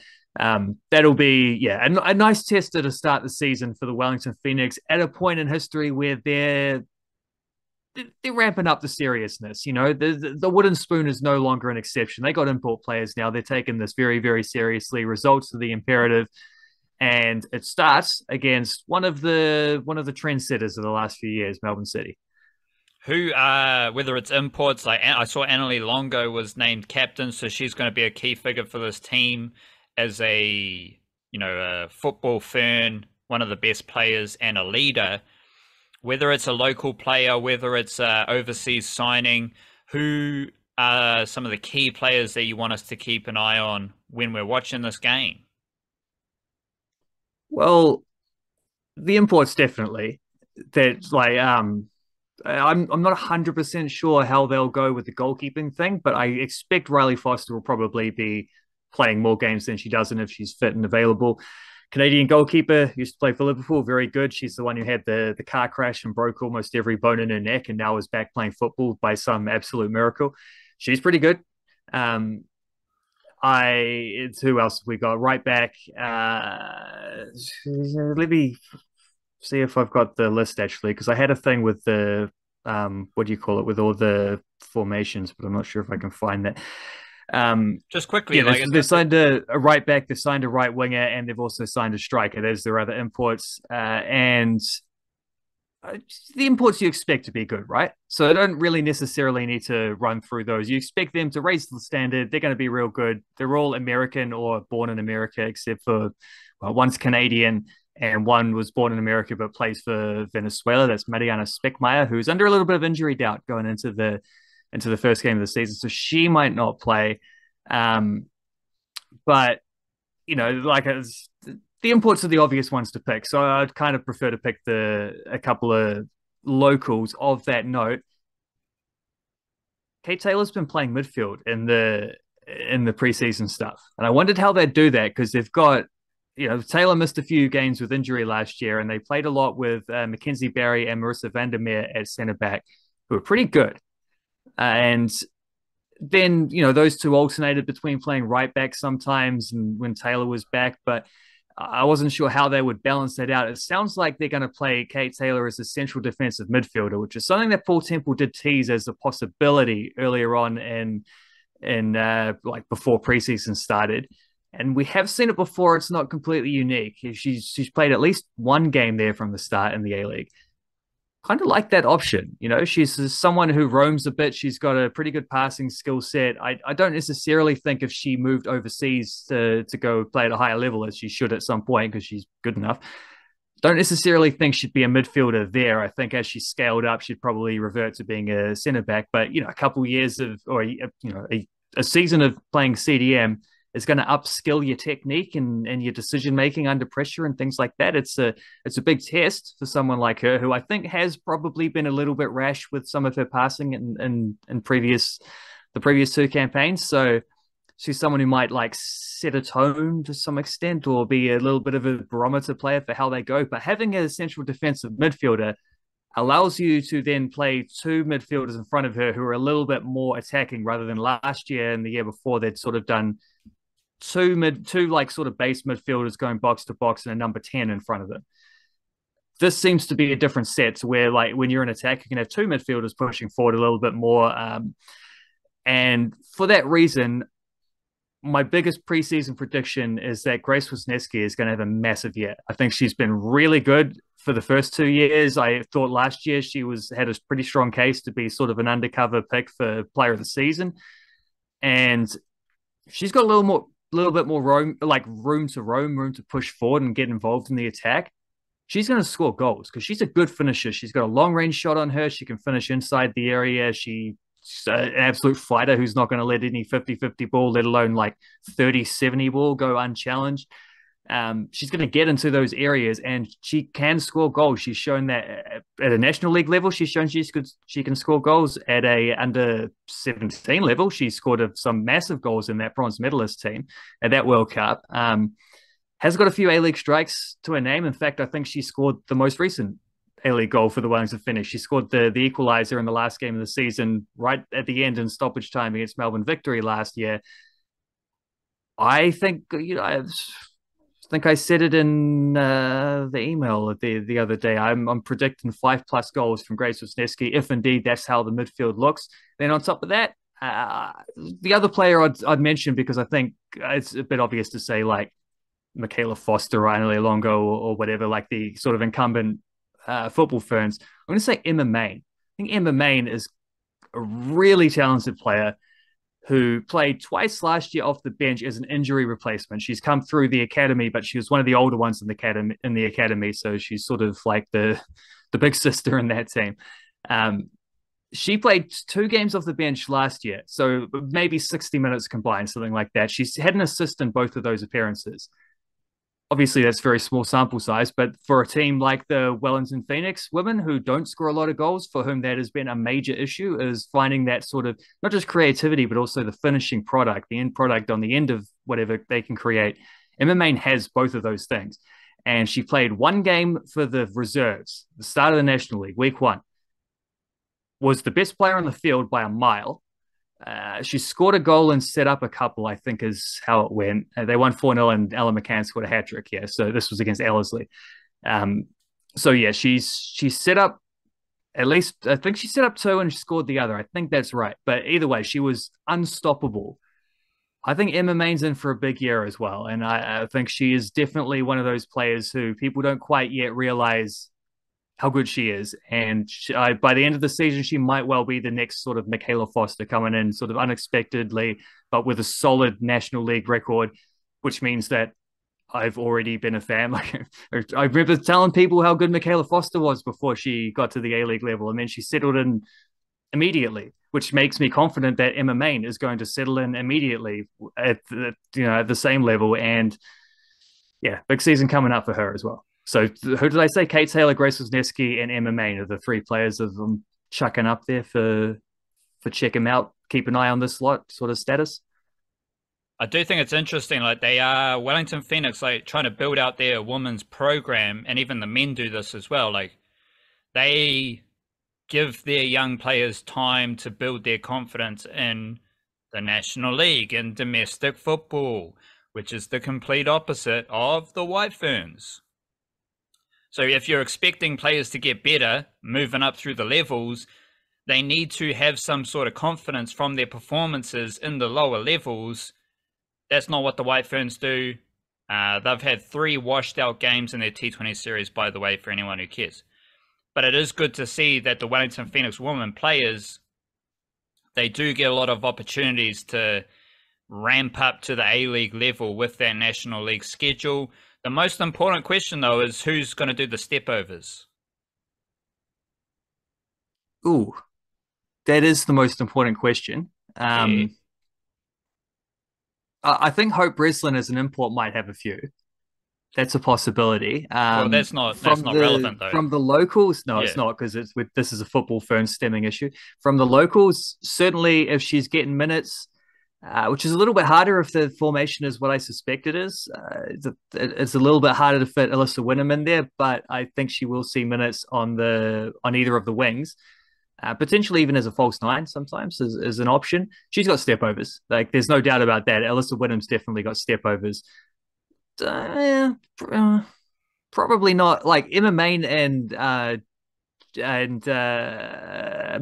That'll be a nice tester to start the season for the Wellington Phoenix at a point in history where they're ramping up the seriousness. The wooden spoon is no longer an exception. They got import players now. They're taking this very, very seriously. Results are the imperative, and it starts against one of the trendsetters of the last few years, Melbourne City. Who, whether it's imports, like I saw Annalie Longo was named captain, so she's going to be a key figure for this team as a football fern, one of the best players and a leader. Whether it's a local player, whether it's overseas signing, who are some of the key players that you want us to keep an eye on when we're watching this game? Well, the imports definitely. That like I'm not 100% sure how they'll go with the goalkeeping thing, but I expect Riley Foster will probably be playing more games than she doesn't if she's fit and available. Canadian goalkeeper, used to play for Liverpool, very good. She's the one who had the car crash and broke almost every bone in her neck and now is back playing football by some absolute miracle. She's pretty good. It's who else have we got? Right back. Let me see if I've got the list actually, because I had a thing with the what do you call it, with all the formations, but I'm not sure if I can find that. Just quickly, they've signed a right back, they've signed a right winger, and they've also signed a striker. There's their other imports, and the imports you expect to be good, right? So I don't really necessarily need to run through those. You expect them to raise the standard. They're going to be real good. They're all American or born in America, except for one's Canadian and one was born in America but plays for Venezuela. That's Mariana Speckmeyer, who's under a little bit of injury doubt going into the first game of the season, so she might not play. But the imports are the obvious ones to pick, so I'd kind of prefer to pick a couple of locals of that note. Kate Taylor's been playing midfield in the preseason stuff, and I wondered how they'd do that because they've got Taylor missed a few games with injury last year, and they played a lot with Mackenzie Barry and Marissa Vandermeer at centre back, who are pretty good. And then, those two alternated between playing right back sometimes and when Taylor was back, but I wasn't sure how they would balance that out. It sounds like they're going to play Kate Taylor as a central defensive midfielder, which is something that Paul Temple did tease as a possibility earlier on in like before preseason started. And we have seen it before. It's not completely unique. She's played at least one game there from the start in the A-League. Kind of like that option. She's someone who roams a bit. She's got a pretty good passing skill set. I don't necessarily think if she moved overseas to go play at a higher level, as she should at some point because she's good enough, don't necessarily think she'd be a midfielder there. I think as she scaled up, she'd probably revert to being a centre back. But, a couple years of, or, a season of playing CDM is going to upskill your technique and your decision making under pressure and things like that. It's a big test for someone like her, who I think has probably been a little bit rash with some of her passing in the previous two campaigns. So she's someone who might like set a tone to some extent or be a little bit of a barometer player for how they go. But having a central defensive midfielder allows you to then play two midfielders in front of her who are a little bit more attacking, rather than last year and the year before they'd sort of done two like sort of base midfielders going box to box and a number 10 in front of them. This seems to be a different set to where, like, when you're in attack, you can have two midfielders pushing forward a little bit more. And for that reason, my biggest preseason prediction is that Grace Wisniewski is going to have a massive year. I think she's been really good for the first 2 years. I thought last year she had a pretty strong case to be sort of an undercover pick for player of the season. And she's got a little bit more room to push forward and get involved in the attack. She's going to score goals because she's a good finisher. She's got a long range shot on her. She can finish inside the area. She an absolute fighter who's not going to let any 50-50 ball, let alone like 30-70 ball, go unchallenged. She's going to get into those areas and she can score goals. She's shown that at a national league level. She's shown she can score goals at a under 17 level. She scored some massive goals in that bronze medalist team at that World Cup. Has got a few A-League strikes to her name. In fact, I think she scored the most recent A-League goal for the Wellington finish. She scored the equaliser in the last game of the season, right at the end in stoppage time against Melbourne Victory last year. I think, I think I said it in the email the other day. I'm predicting 5+ goals from Grace Wisniewski, if indeed that's how the midfield looks. Then on top of that, the other player I'd mention, because I think it's a bit obvious to say like Michaela Foster, Ryan Longo, or whatever, like the sort of incumbent football ferns. I'm going to say Emma Main. I think Emma Main is a really talented player who played twice last year off the bench as an injury replacement. She's come through the academy, but she was one of the older ones in the academy, so she's sort of like the big sister in that team. She played 2 games off the bench last year, so maybe 60 minutes combined, something like that. She's had an assist in both of those appearances. Obviously, that's very small sample size, but for a team like the Wellington Phoenix women, who don't score a lot of goals, for whom that has been a major issue, is finding that sort of not just creativity, but also the finishing product, the end product on the end of whatever they can create. Emma Main has both of those things. And she played 1 game for the reserves, the start of the National League, week 1. Was the best player on the field by a mile. She scored a goal and set up a couple, I think is how it went. They won 4-0 and Ella McCann scored a hat-trick here. So this was against Ellerslie. So yeah, she set up at least, I think she set up 2 and she scored the other. I think that's right. But either way, she was unstoppable. I think Emma Main's in for a big year as well. And I think she is definitely one of those players who people don't quite yet realize how good she is. And by the end of the season, she might well be the next sort of Michaela Foster, coming in sort of unexpectedly, but with a solid National League record, which means that I've already been a fan. Like, I remember telling people how good Michaela Foster was before she got to the A-League level, and then she settled in immediately, which makes me confident that Emma Main is going to settle in immediately at the same level. And yeah, big season coming up for her as well. So who did I say? Kate Taylor, Grace Wisniewski, and Emma Main are the 3 players of them chucking up there for check them out. Keep an eye on this lot sort of status. I do think it's interesting. Like, they are Wellington Phoenix, like trying to build out their women's program, and even the men do this as well. Like, they give their young players time to build their confidence in the National League and domestic football, which is the complete opposite of the White Ferns. So if you're expecting players to get better, moving up through the levels, they need to have some sort of confidence from their performances in the lower levels. That's not what the White Ferns do. They've had 3 washed out games in their T20 series, by the way, for anyone who cares. But it is good to see that the Wellington Phoenix women players, they do get a lot of opportunities to ramp up to the A-League level with their National League schedule. The most important question, though, is who's going to do the step-overs? Ooh, that is the most important question. Yeah. I think Hope Breslin as an import might have a few. That's a possibility. Well, that's not relevant, though. From the locals, no, Yeah. It's not, because this is a football firm stemming issue. From the locals, certainly if she's getting minutes, which is a little bit harder if the formation is what I suspect it is. It's a little bit harder to fit Alyssa Wynnum in there, but I think she will see minutes on either of the wings. Potentially even as a false 9 sometimes is an option. She's got stepovers. Like, there's no doubt about that. Alyssa Wynnum's definitely got stepovers. Probably not. Like, Emma Main and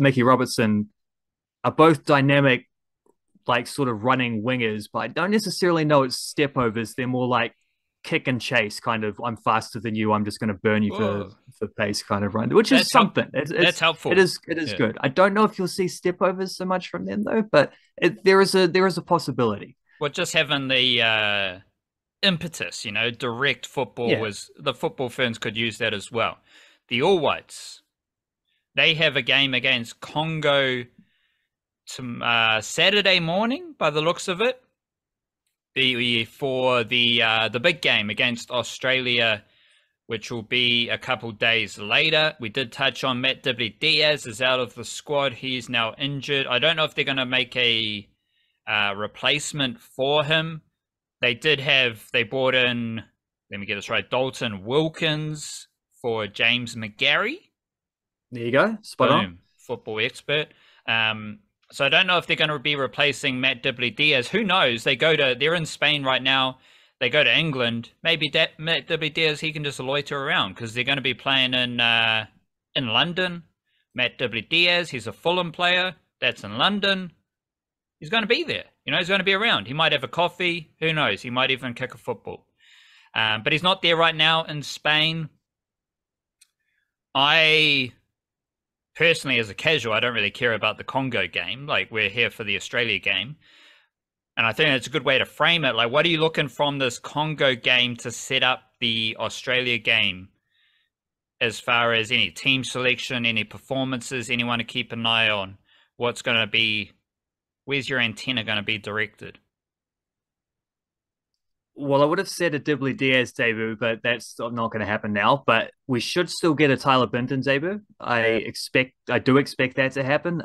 Mickey Robertson are both dynamic, like sort of running wingers, but I don't necessarily know it's stepovers. They're more like kick and chase, kind of, I'm faster than you, I'm just going to burn you for pace kind of run, which is something. That's helpful. It is good. I don't know if you'll see stepovers so much from them though, but there is a possibility. Well, just having the impetus, direct football was the football ferns could use that as well. The All Whites, they have a game against Congo Saturday morning, by the looks of it, for the big game against Australia, which will be a couple days later. We did touch on Matt Dibley-Diaz is out of the squad. He's now injured. I don't know if they're going to make a replacement for him. They brought in, let me get this right, Dalton Wilkins for James McGarry. There you go. Spot on. Football expert. So I don't know if they're going to be replacing Matt Dibley-Diaz. Who knows? They're in Spain right now. They go to England. Maybe Matt Dibley-Diaz, he can just loiter around because they're going to be playing in London. Matt Dibley-Diaz, he's a Fulham player. That's in London. He's going to be there. He's going to be around. He might have a coffee. Who knows? He might even kick a football. But he's not there right now in Spain. I personally, as a casual, I don't really care about the Congo game. Like, we're here for the Australia game. And I think it's a good way to frame it. Like, what are you looking from this Congo game to set up the Australia game as far as any team selection, any performances, anyone to keep an eye on? Where's your antenna going to be directed? Well, I would have said a Dibley-Diaz debut, but that's not going to happen now. But we should still get a Tyler Binton debut. I do expect that to happen.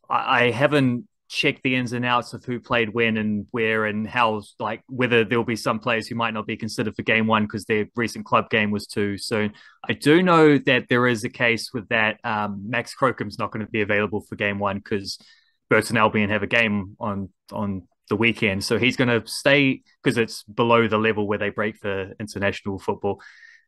I haven't checked the ins and outs of who played when and where and how, like whether there'll be some players who might not be considered for game one because their recent club game was too soon. I do know that there is a case with that. Max Crocom's not going to be available for game one because Burton Albion have a game on the weekend. So he's going to stay because it's below the level where they break for international football.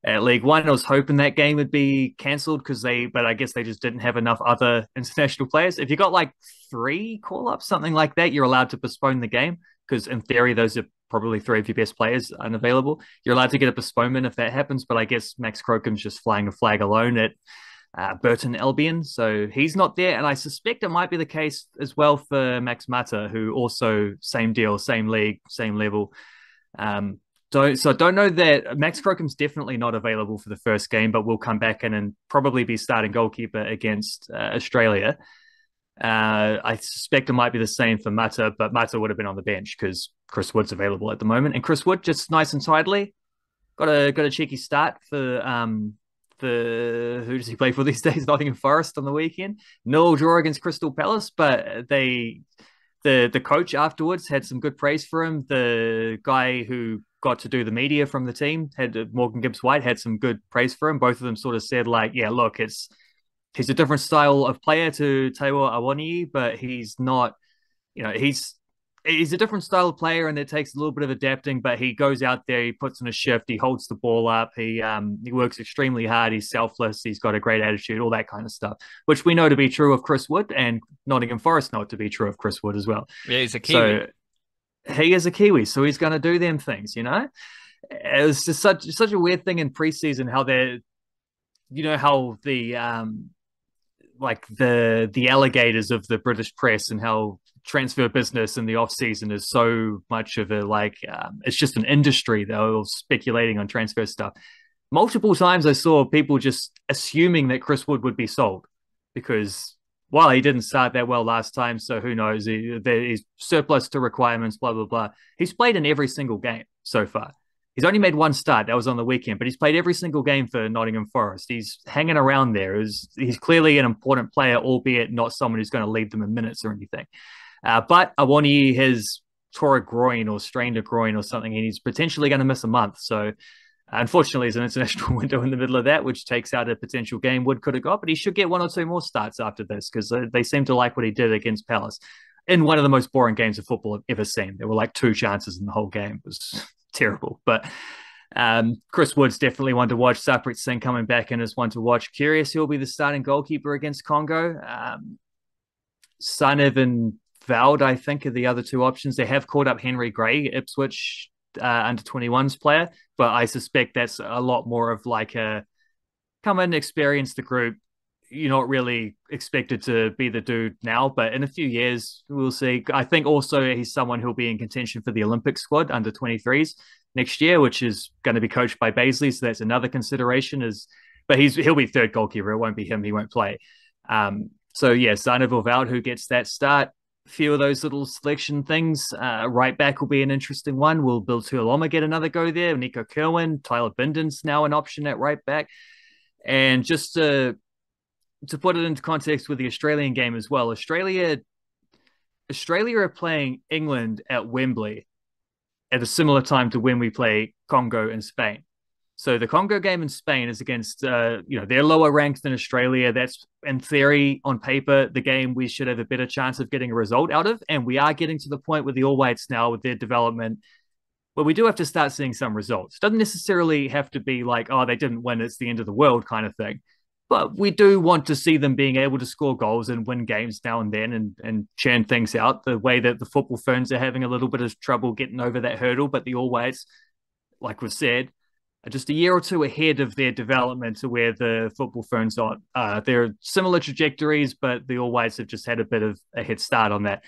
At League One, I was hoping that game would be cancelled but I guess they just didn't have enough other international players. If you got like 3 call-ups, something like that, you're allowed to postpone the game because in theory, those are probably 3 of your best players unavailable. You're allowed to get a postponement if that happens, but I guess Max Crocom's just flying a flag alone at Burton Albion, so he's not there. And I suspect it might be the case as well for Max Mata, who also same deal, same league, same level. So I don't know that Max Crocom's definitely not available for the first game, but will come back in and probably be starting goalkeeper against Australia. I suspect it might be the same for Mata, but Mata would have been on the bench because Chris Wood's available at the moment. And Chris Wood, just nice and tidily, got a cheeky start for who does he play for these days? Nottingham Forest on the weekend. No draw against Crystal Palace, but the coach afterwards had some good praise for him. The guy who got to do the media from the team, Morgan Gibbs-White, had some good praise for him. Both of them sort of said like, yeah, look, he's a different style of player to Taiwo Awoniyi, but he's not, he's a different style of player and it takes a little bit of adapting, but he goes out there, he puts in a shift, he holds the ball up, he works extremely hard, he's selfless, he's got a great attitude, all that kind of stuff, which we know to be true of Chris Wood, and Nottingham Forest know it to be true of Chris Wood as well. Yeah, he's a Kiwi. So he is a Kiwi, so he's going to do them things, It was just such a weird thing in preseason how they're, how the the alligators of the British press and how transfer business in the off season is so much of it's just an industry. They were speculating on transfer stuff. Multiple times I saw people just assuming that Chris Wood would be sold because while he didn't start that well last time, so who knows, he's surplus to requirements, blah, blah, blah. He's played in every single game so far. He's only made 1 start. That was on the weekend, but he's played every single game for Nottingham Forest. He's hanging around there. He's clearly an important player, albeit not someone who's going to lead them in minutes or anything. But Awoniyi has tore a groin or strained a groin or something, and he's potentially going to miss a month. So, unfortunately, there's an international window in the middle of that, which takes out a potential game Wood could have got. But he should get 1 or 2 more starts after this because they seem to like what he did against Palace in one of the most boring games of football I've ever seen. There were like 2 chances in the whole game. It was terrible. But Chris Wood's definitely one to watch. Sarpreet Singh coming back in is one to watch. Curious who'll be the starting goalkeeper against Congo. Sanev and Vald, I think, are the other 2 options. They have called up Henry Gray, Ipswich under 21s player, but I suspect that's a lot more of like a come in, experience the group. You're not really expected to be the dude now, but in a few years, we'll see. I think also he's someone who'll be in contention for the Olympic squad under 23s next year, which is going to be coached by Baisley. So that's another consideration but he'll be 3rd goalkeeper. It won't be him. He won't play. So yeah, Sarnaville out who gets that start. A few of those little selection things. Right back will be an interesting one. Will Bill Tuiloma get another go there? Nico Kerwin, Tyler Binden's now an option at right back. And just to put it into context with the Australian game as well, Australia are playing England at Wembley at a similar time to when we play Congo and Spain. So the Congo game in Spain is against, they're lower ranked than Australia. That's in theory, on paper, the game we should have a better chance of getting a result out of. And we are getting to the point with the All Whites now with their development where we do have to start seeing some results. Doesn't necessarily have to be like, oh, they didn't win, it's the end of the world kind of thing. But we do want to see them being able to score goals and win games now and then and churn things out the way that the football ferns are having a little bit of trouble getting over that hurdle. But the All Whites, like we've said, are just a year or two ahead of their development to where the football ferns are. They're similar trajectories, but the All Whites have just had a bit of a head start on that.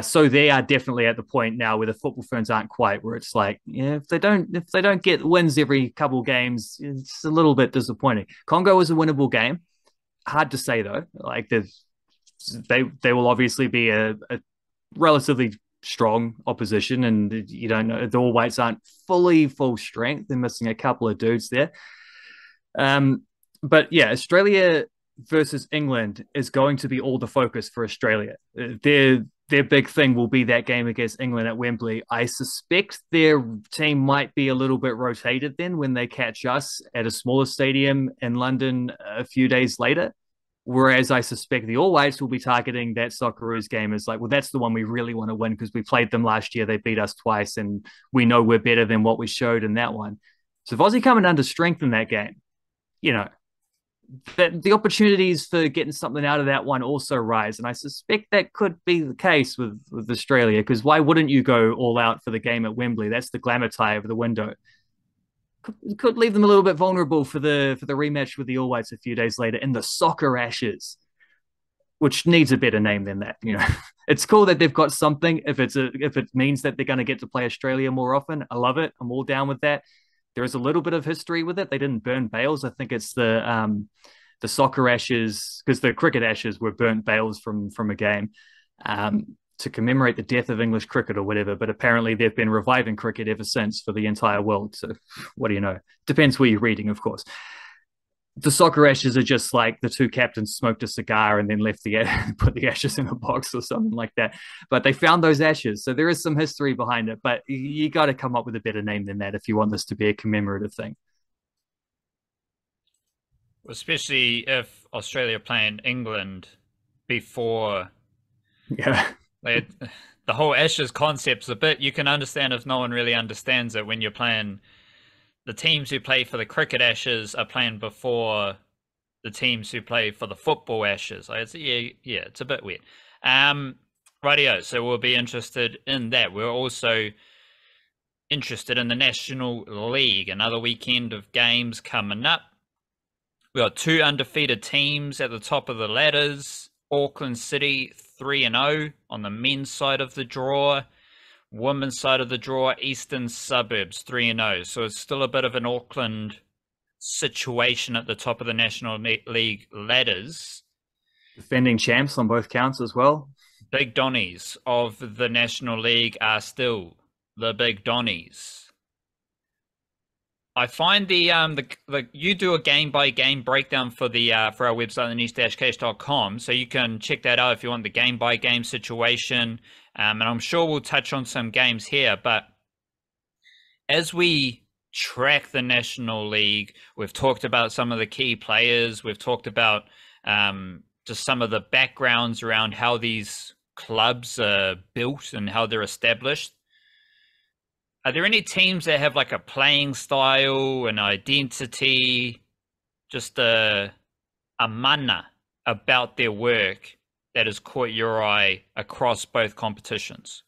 So they are definitely at the point now where the football ferns aren't quite where it's like, yeah, if they don't get wins every couple of games, it's a little bit disappointing. Congo is a winnable game. Hard to say though. Like they will obviously be a relatively strong opposition, and you don't know, the All Whites aren't fully full strength. They're missing a couple of dudes there. But yeah, Australia versus England is going to be all the focus for Australia. Their big thing will be that game against England at Wembley. I suspect their team might be a little bit rotated then when they catch us at a smaller stadium in London a few days later. Whereas I suspect the All Whites will be targeting that Socceroos game as like, well, that's the one we really want to win because we played them last year. They beat us twice and we know we're better than what we showed in that one. So if Aussie coming under strength in that game, that the opportunities for getting something out of that one also rise. And I suspect that could be the case with Australia, because why wouldn't you go all out for the game at Wembley? That's the glamour tie over the window. Could leave them a little bit vulnerable for the rematch with the All Whites a few days later in the Soccer Ashes, which needs a better name than that. It's cool that they've got something. If it means that they're going to get to play Australia more often, I love it. I'm all down with that. There is a little bit of history with it. They didn't burn bales. I think it's the Soccer Ashes, because the Cricket Ashes were burnt bales from a game to commemorate the death of English cricket or whatever. But apparently they've been reviving cricket ever since for the entire world. So what do you know? Depends where you're reading, of course. The Soccer Ashes are just like the two captains smoked a cigar and then put the ashes in a box or something like that. But they found those ashes. So there is some history behind it. But you got to come up with a better name than that if you want this to be a commemorative thing. Especially if Australia playing England before. Yeah. The whole Ashes concept's a bit, you can understand if no one really understands it when you're playing. The teams who play for the Cricket Ashes are playing before the teams who play for the Football Ashes. It's a bit weird. Rightio, so we'll be interested in that. We're also interested in the National League, another weekend of games coming up. We got two undefeated teams at the top of the ladders. Auckland City 3-0 on the men's side of the draw. Women's side of the draw, Eastern Suburbs 3-0. So it's still a bit of an Auckland situation at the top of the National League ladders. Defending champs on both counts as well. Big Donnies of the National League are still the Big Donnies. I find the you do a game by game breakdown for for our website, the so you can check that out if you want the game by game situation. And I'm sure we'll touch on some games here, but as we track the National League, we've talked about some of the key players. We've talked about just some of the backgrounds around how these clubs are built and how they're established. Are there any teams that have like a playing style, an identity, just a mana about their work that has caught your eye across both competitions?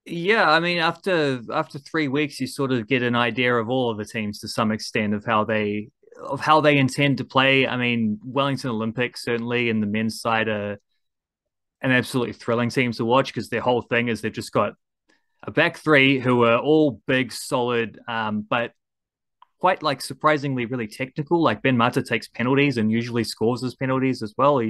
Yeah, I mean, after 3 weeks, you sort of get an idea of all of the teams to some extent of how they intend to play. I mean, Wellington Olympics certainly in the men's side are an absolutely thrilling team to watch because their whole thing is they've just got a back three who are all big, solid, but quite like surprisingly really technical. Like Ben Mata takes penalties and usually scores his penalties as well.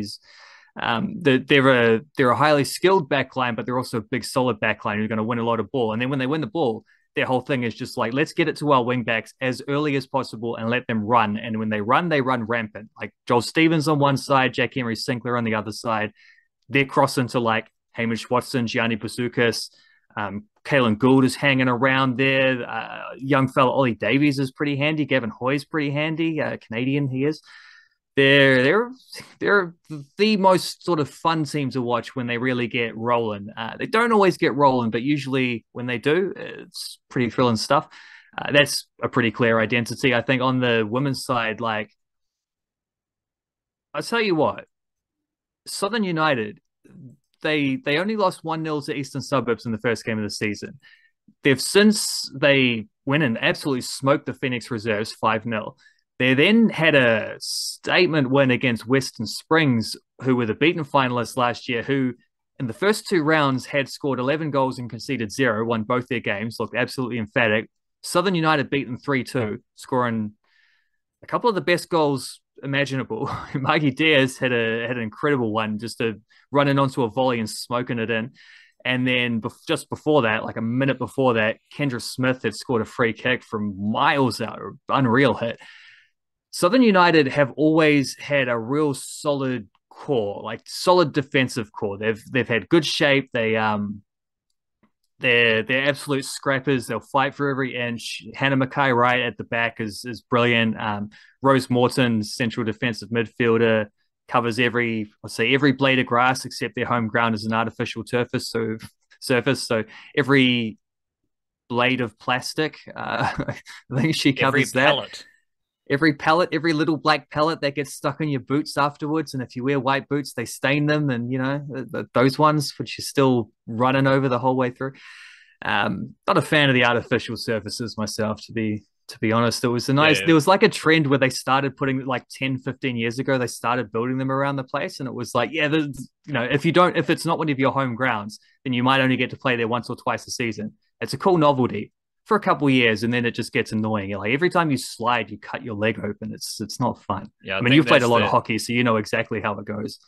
They're a highly skilled backline, but they're also a big solid backline who're going to win a lot of ball. And then when they win the ball, their whole thing is just like, let's get it to our wingbacks as early as possible and let them run. And when they run rampant. Like Joel Stevens on one side, Jack Henry Sinclair on the other side. They're crossing to like Hamish Watson, Gianni Bazoukas, Kalen Gould is hanging around there. Young fella Ollie Davies is pretty handy. Gavin Hoy's pretty handy. Canadian he is. They're the most sort of fun team to watch when they really get rolling. They don't always get rolling, but usually when they do, it's pretty thrilling stuff. That's a pretty clear identity. I think on the women's side, like I'll tell you what, Southern United, they only lost 1-0 to Eastern Suburbs in the first game of the season. They've since they went and absolutely smoked the Phoenix Reserves 5-0. They then had a statement win against Western Springs, who were the beaten finalists last year, who in the first two rounds had scored 11 goals and conceded 0, won both their games, looked absolutely emphatic. Southern United beat them 3-2, scoring a couple of the best goals imaginable. Maggie Diaz had an incredible one, just to running onto a volley and smoking it in. And then just before that, like a minute before that, Kendra Smith had scored a free kick from miles out, unreal hit. Southern United have always had a real solid core, like solid defensive core. They've had good shape. They're absolute scrappers. They'll fight for every inch. Hannah Mackay-Wright at the back is brilliant. Rose Morton, central defensive midfielder, covers every blade of grass except their home ground is an artificial surface. So every blade of plastic, I think she covers every pellet. Every pellet, every little black pellet that gets stuck in your boots afterwards. And if you wear white boots, they stain them. And, those ones, which is still running over the whole way through. Not a fan of the artificial surfaces myself, to be honest. There was like a trend where they started putting like 10, 15 years ago, they started building them around the place. And it was like, if it's not one of your home grounds, then you might only get to play there once or twice a season. It's a cool novelty for a couple of years, and then it just gets annoying. You're like, every time you slide, you cut your leg open. It's not fun. Yeah, I mean, you've played a lot of hockey, so you know exactly how it goes.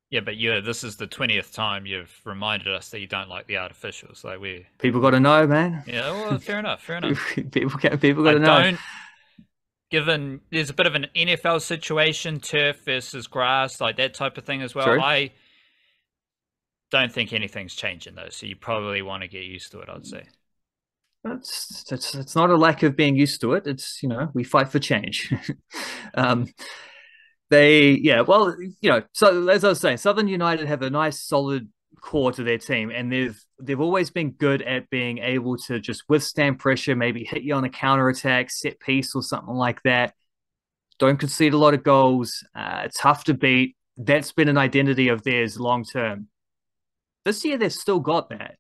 Yeah, but this is the 20th time you've reminded us that you don't like the artificials. Like people got to know, man. Yeah, well, fair enough. people got to know. Given there's a bit of an NFL situation, turf versus grass, like that type of thing as well. True. I don't think anything's changing though, so you probably want to get used to it, I'd say. It's not a lack of being used to it. It's, we fight for change. So as I was saying, Southern United have a nice solid core to their team, and they've always been good at being able to just withstand pressure, maybe hit you on a counter attack, set piece or something like that. Don't concede a lot of goals. Tough to beat. That's been an identity of theirs long term. This year they've still got that.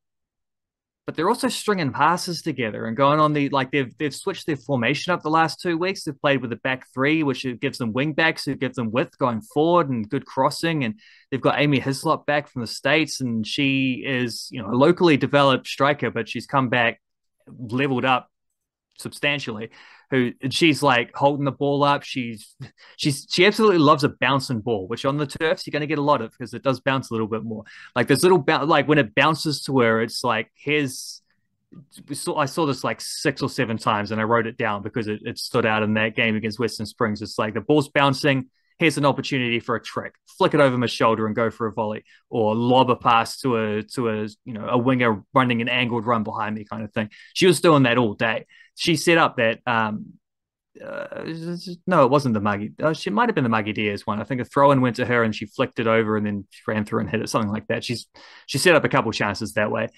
But they're also stringing passes together and going on they've switched their formation up the last 2 weeks. They've played with a back three, which gives them wing backs who give them width going forward and good crossing. And they've got Amy Hislop back from the States, and she is, a locally developed striker, but she's come back leveled up substantially. She's like holding the ball up. She absolutely loves a bouncing ball, which on the turfs you're going to get a lot of because it does bounce a little bit more. Like there's little like when it bounces to her, it's like I saw this like 6 or 7 times and I wrote it down because it stood out in that game against Western Springs. It's like the ball's bouncing. Here's an opportunity for a trick. Flick it over my shoulder and go for a volley, or lob a pass to a winger running an angled run behind me, kind of thing. She was doing that all day. She set up that. No, it wasn't the Muggy. She might have been the Muggy Diaz one. I think a throw-in went to her and she flicked it over and then she ran through and hit it, something like that. She set up a couple chances that way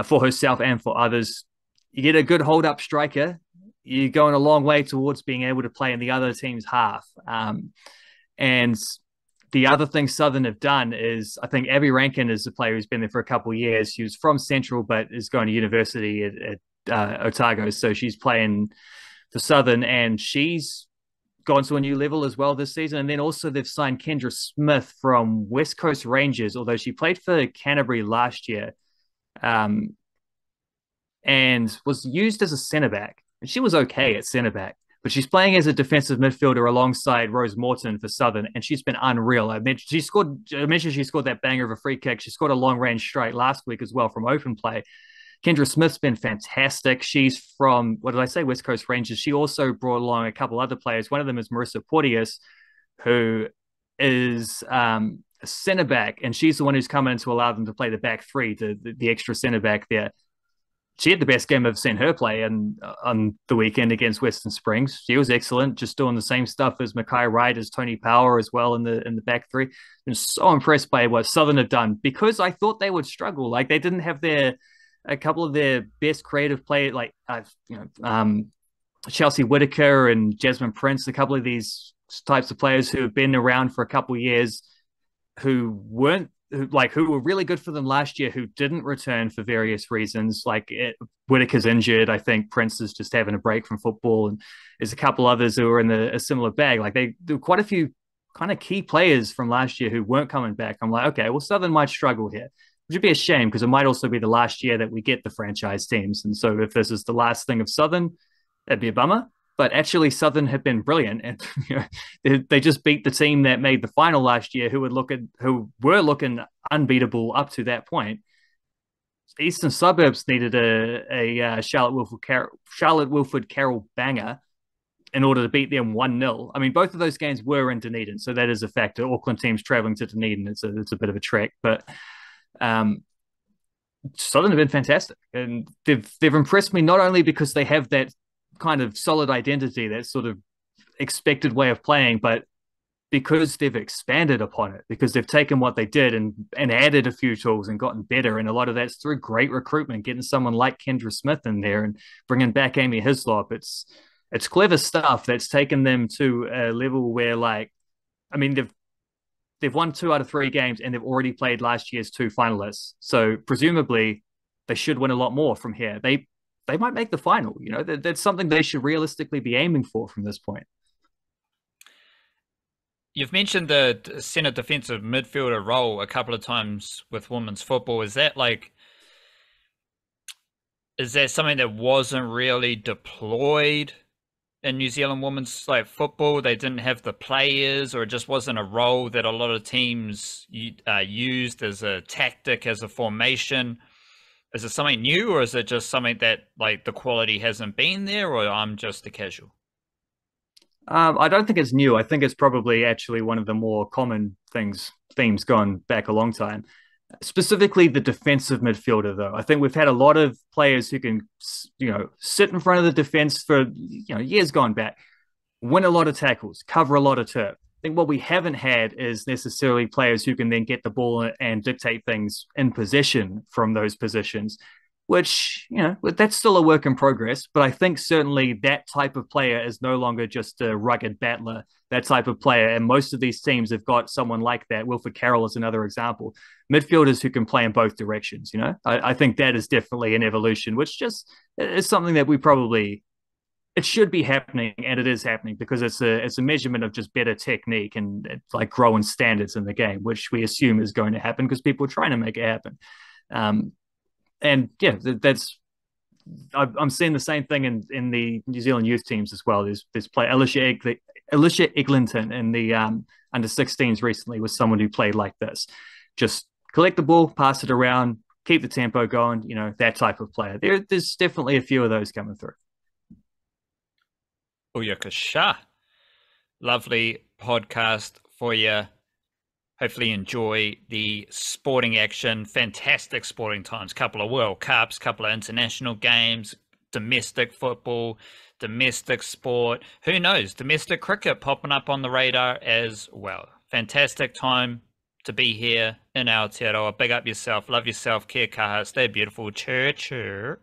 for herself and for others. You get a good hold-up striker, you're going a long way towards being able to play in the other team's half. And the other thing Southern have done is, I think Abby Rankin is a player who's been there for a couple of years. She was from Central, but is going to university at Otago. So she's playing for Southern, and she's gone to a new level as well this season. And then also they've signed Kendra Smith from West Coast Rangers, although she played for Canterbury last year and was used as a centre back. And she was okay at centre back. but she's playing as a defensive midfielder alongside Rose Morton for Southern, and she's been unreal. I mentioned she scored that banger of a free kick. She scored a long range strike last week as well from open play. Kendra Smith's been fantastic. She's from, what did I say, West Coast Rangers. She also brought along a couple other players. One of them is Marissa Porteous, who is a centre back, and she's the one who's come in to allow them to play the back three, the extra centre back there. She had the best game I've seen her play on the weekend against Western Springs. She was excellent, just doing the same stuff as Mackay Wright, as Tony Power as well in the back three. I'm so impressed by what Southern have done, because I thought they would struggle. Like, they didn't have a couple of their best creative players, like Chelsea Whitaker and Jasmine Prince, a couple of these types of players who have been around for a couple of years, who were really good for them last year, who didn't return for various reasons. Whitaker's injured. I think Prince is just having a break from football, and there's a couple others who are in a similar bag. Like, there were quite a few kind of key players from last year who weren't coming back. I'm like, okay, well, Southern might struggle here, which would be a shame, because it might also be the last year that we get the franchise teams. And so if this is the last thing of Southern, that'd be a bummer. But actually, Southern have been brilliant, and they just beat the team that made the final last year, who were looking unbeatable up to that point. Eastern Suburbs needed a Charlotte Wilford Carroll banger in order to beat them 1-0. I mean, both of those games were in Dunedin, so that is a factor. Auckland teams traveling to Dunedin, it's a bit of a trek, but Southern have been fantastic, and they've impressed me, not only because they have that kind of solid identity, that sort of expected way of playing, but because they've expanded upon it, because they've taken what they did and added a few tools and gotten better. And a lot of that's through great recruitment, getting someone like Kendra Smith in there and bringing back Amy Hislop. It's clever stuff that's taken them to a level where, like, I mean, they've won 2 out of 3 games, and they've already played last year's 2 finalists. So presumably they should win a lot more from here. They might make the final. That's something they should realistically be aiming for from this point. You've mentioned the centre defensive midfielder role a couple of times with women's football. Is that something that wasn't really deployed in New Zealand women's football? They didn't have the players, or it just wasn't a role that a lot of teams used as a tactic, as a formation? Is it something new, or is it just something that the quality hasn't been there, or I'm just a casual? I don't think it's new. I think it's probably actually one of the more common themes going back a long time. Specifically the defensive midfielder, though. I think we've had a lot of players who can, sit in front of the defense for, years gone back, win a lot of tackles, cover a lot of turf. I think what we haven't had is necessarily players who can then get the ball and dictate things in possession from those positions, which, that's still a work in progress. But I think certainly that type of player is no longer just a rugged battler, that type of player. And most of these teams have got someone like that. Wilford Carroll is another example. Midfielders who can play in both directions, I think that is definitely an evolution, which just is something that it should be happening, and it is happening, because it's a measurement of just better technique and growing standards in the game, which we assume is going to happen because people are trying to make it happen. And yeah, I'm seeing the same thing in the New Zealand youth teams as well. There's play Alicia Eglinton in the under 16s recently was someone who played like this, just collect the ball, pass it around, keep the tempo going. That type of player. There's definitely a few of those coming through. Uyakasha. Lovely podcast for you. Hopefully enjoy the sporting action. Fantastic sporting times. Couple of World Cups, couple of international games, domestic football, domestic sport. Who knows? Domestic cricket popping up on the radar as well. Fantastic time to be here in Aotearoa. Big up yourself. Love yourself. Kia kaha. Stay beautiful. Chur, chur.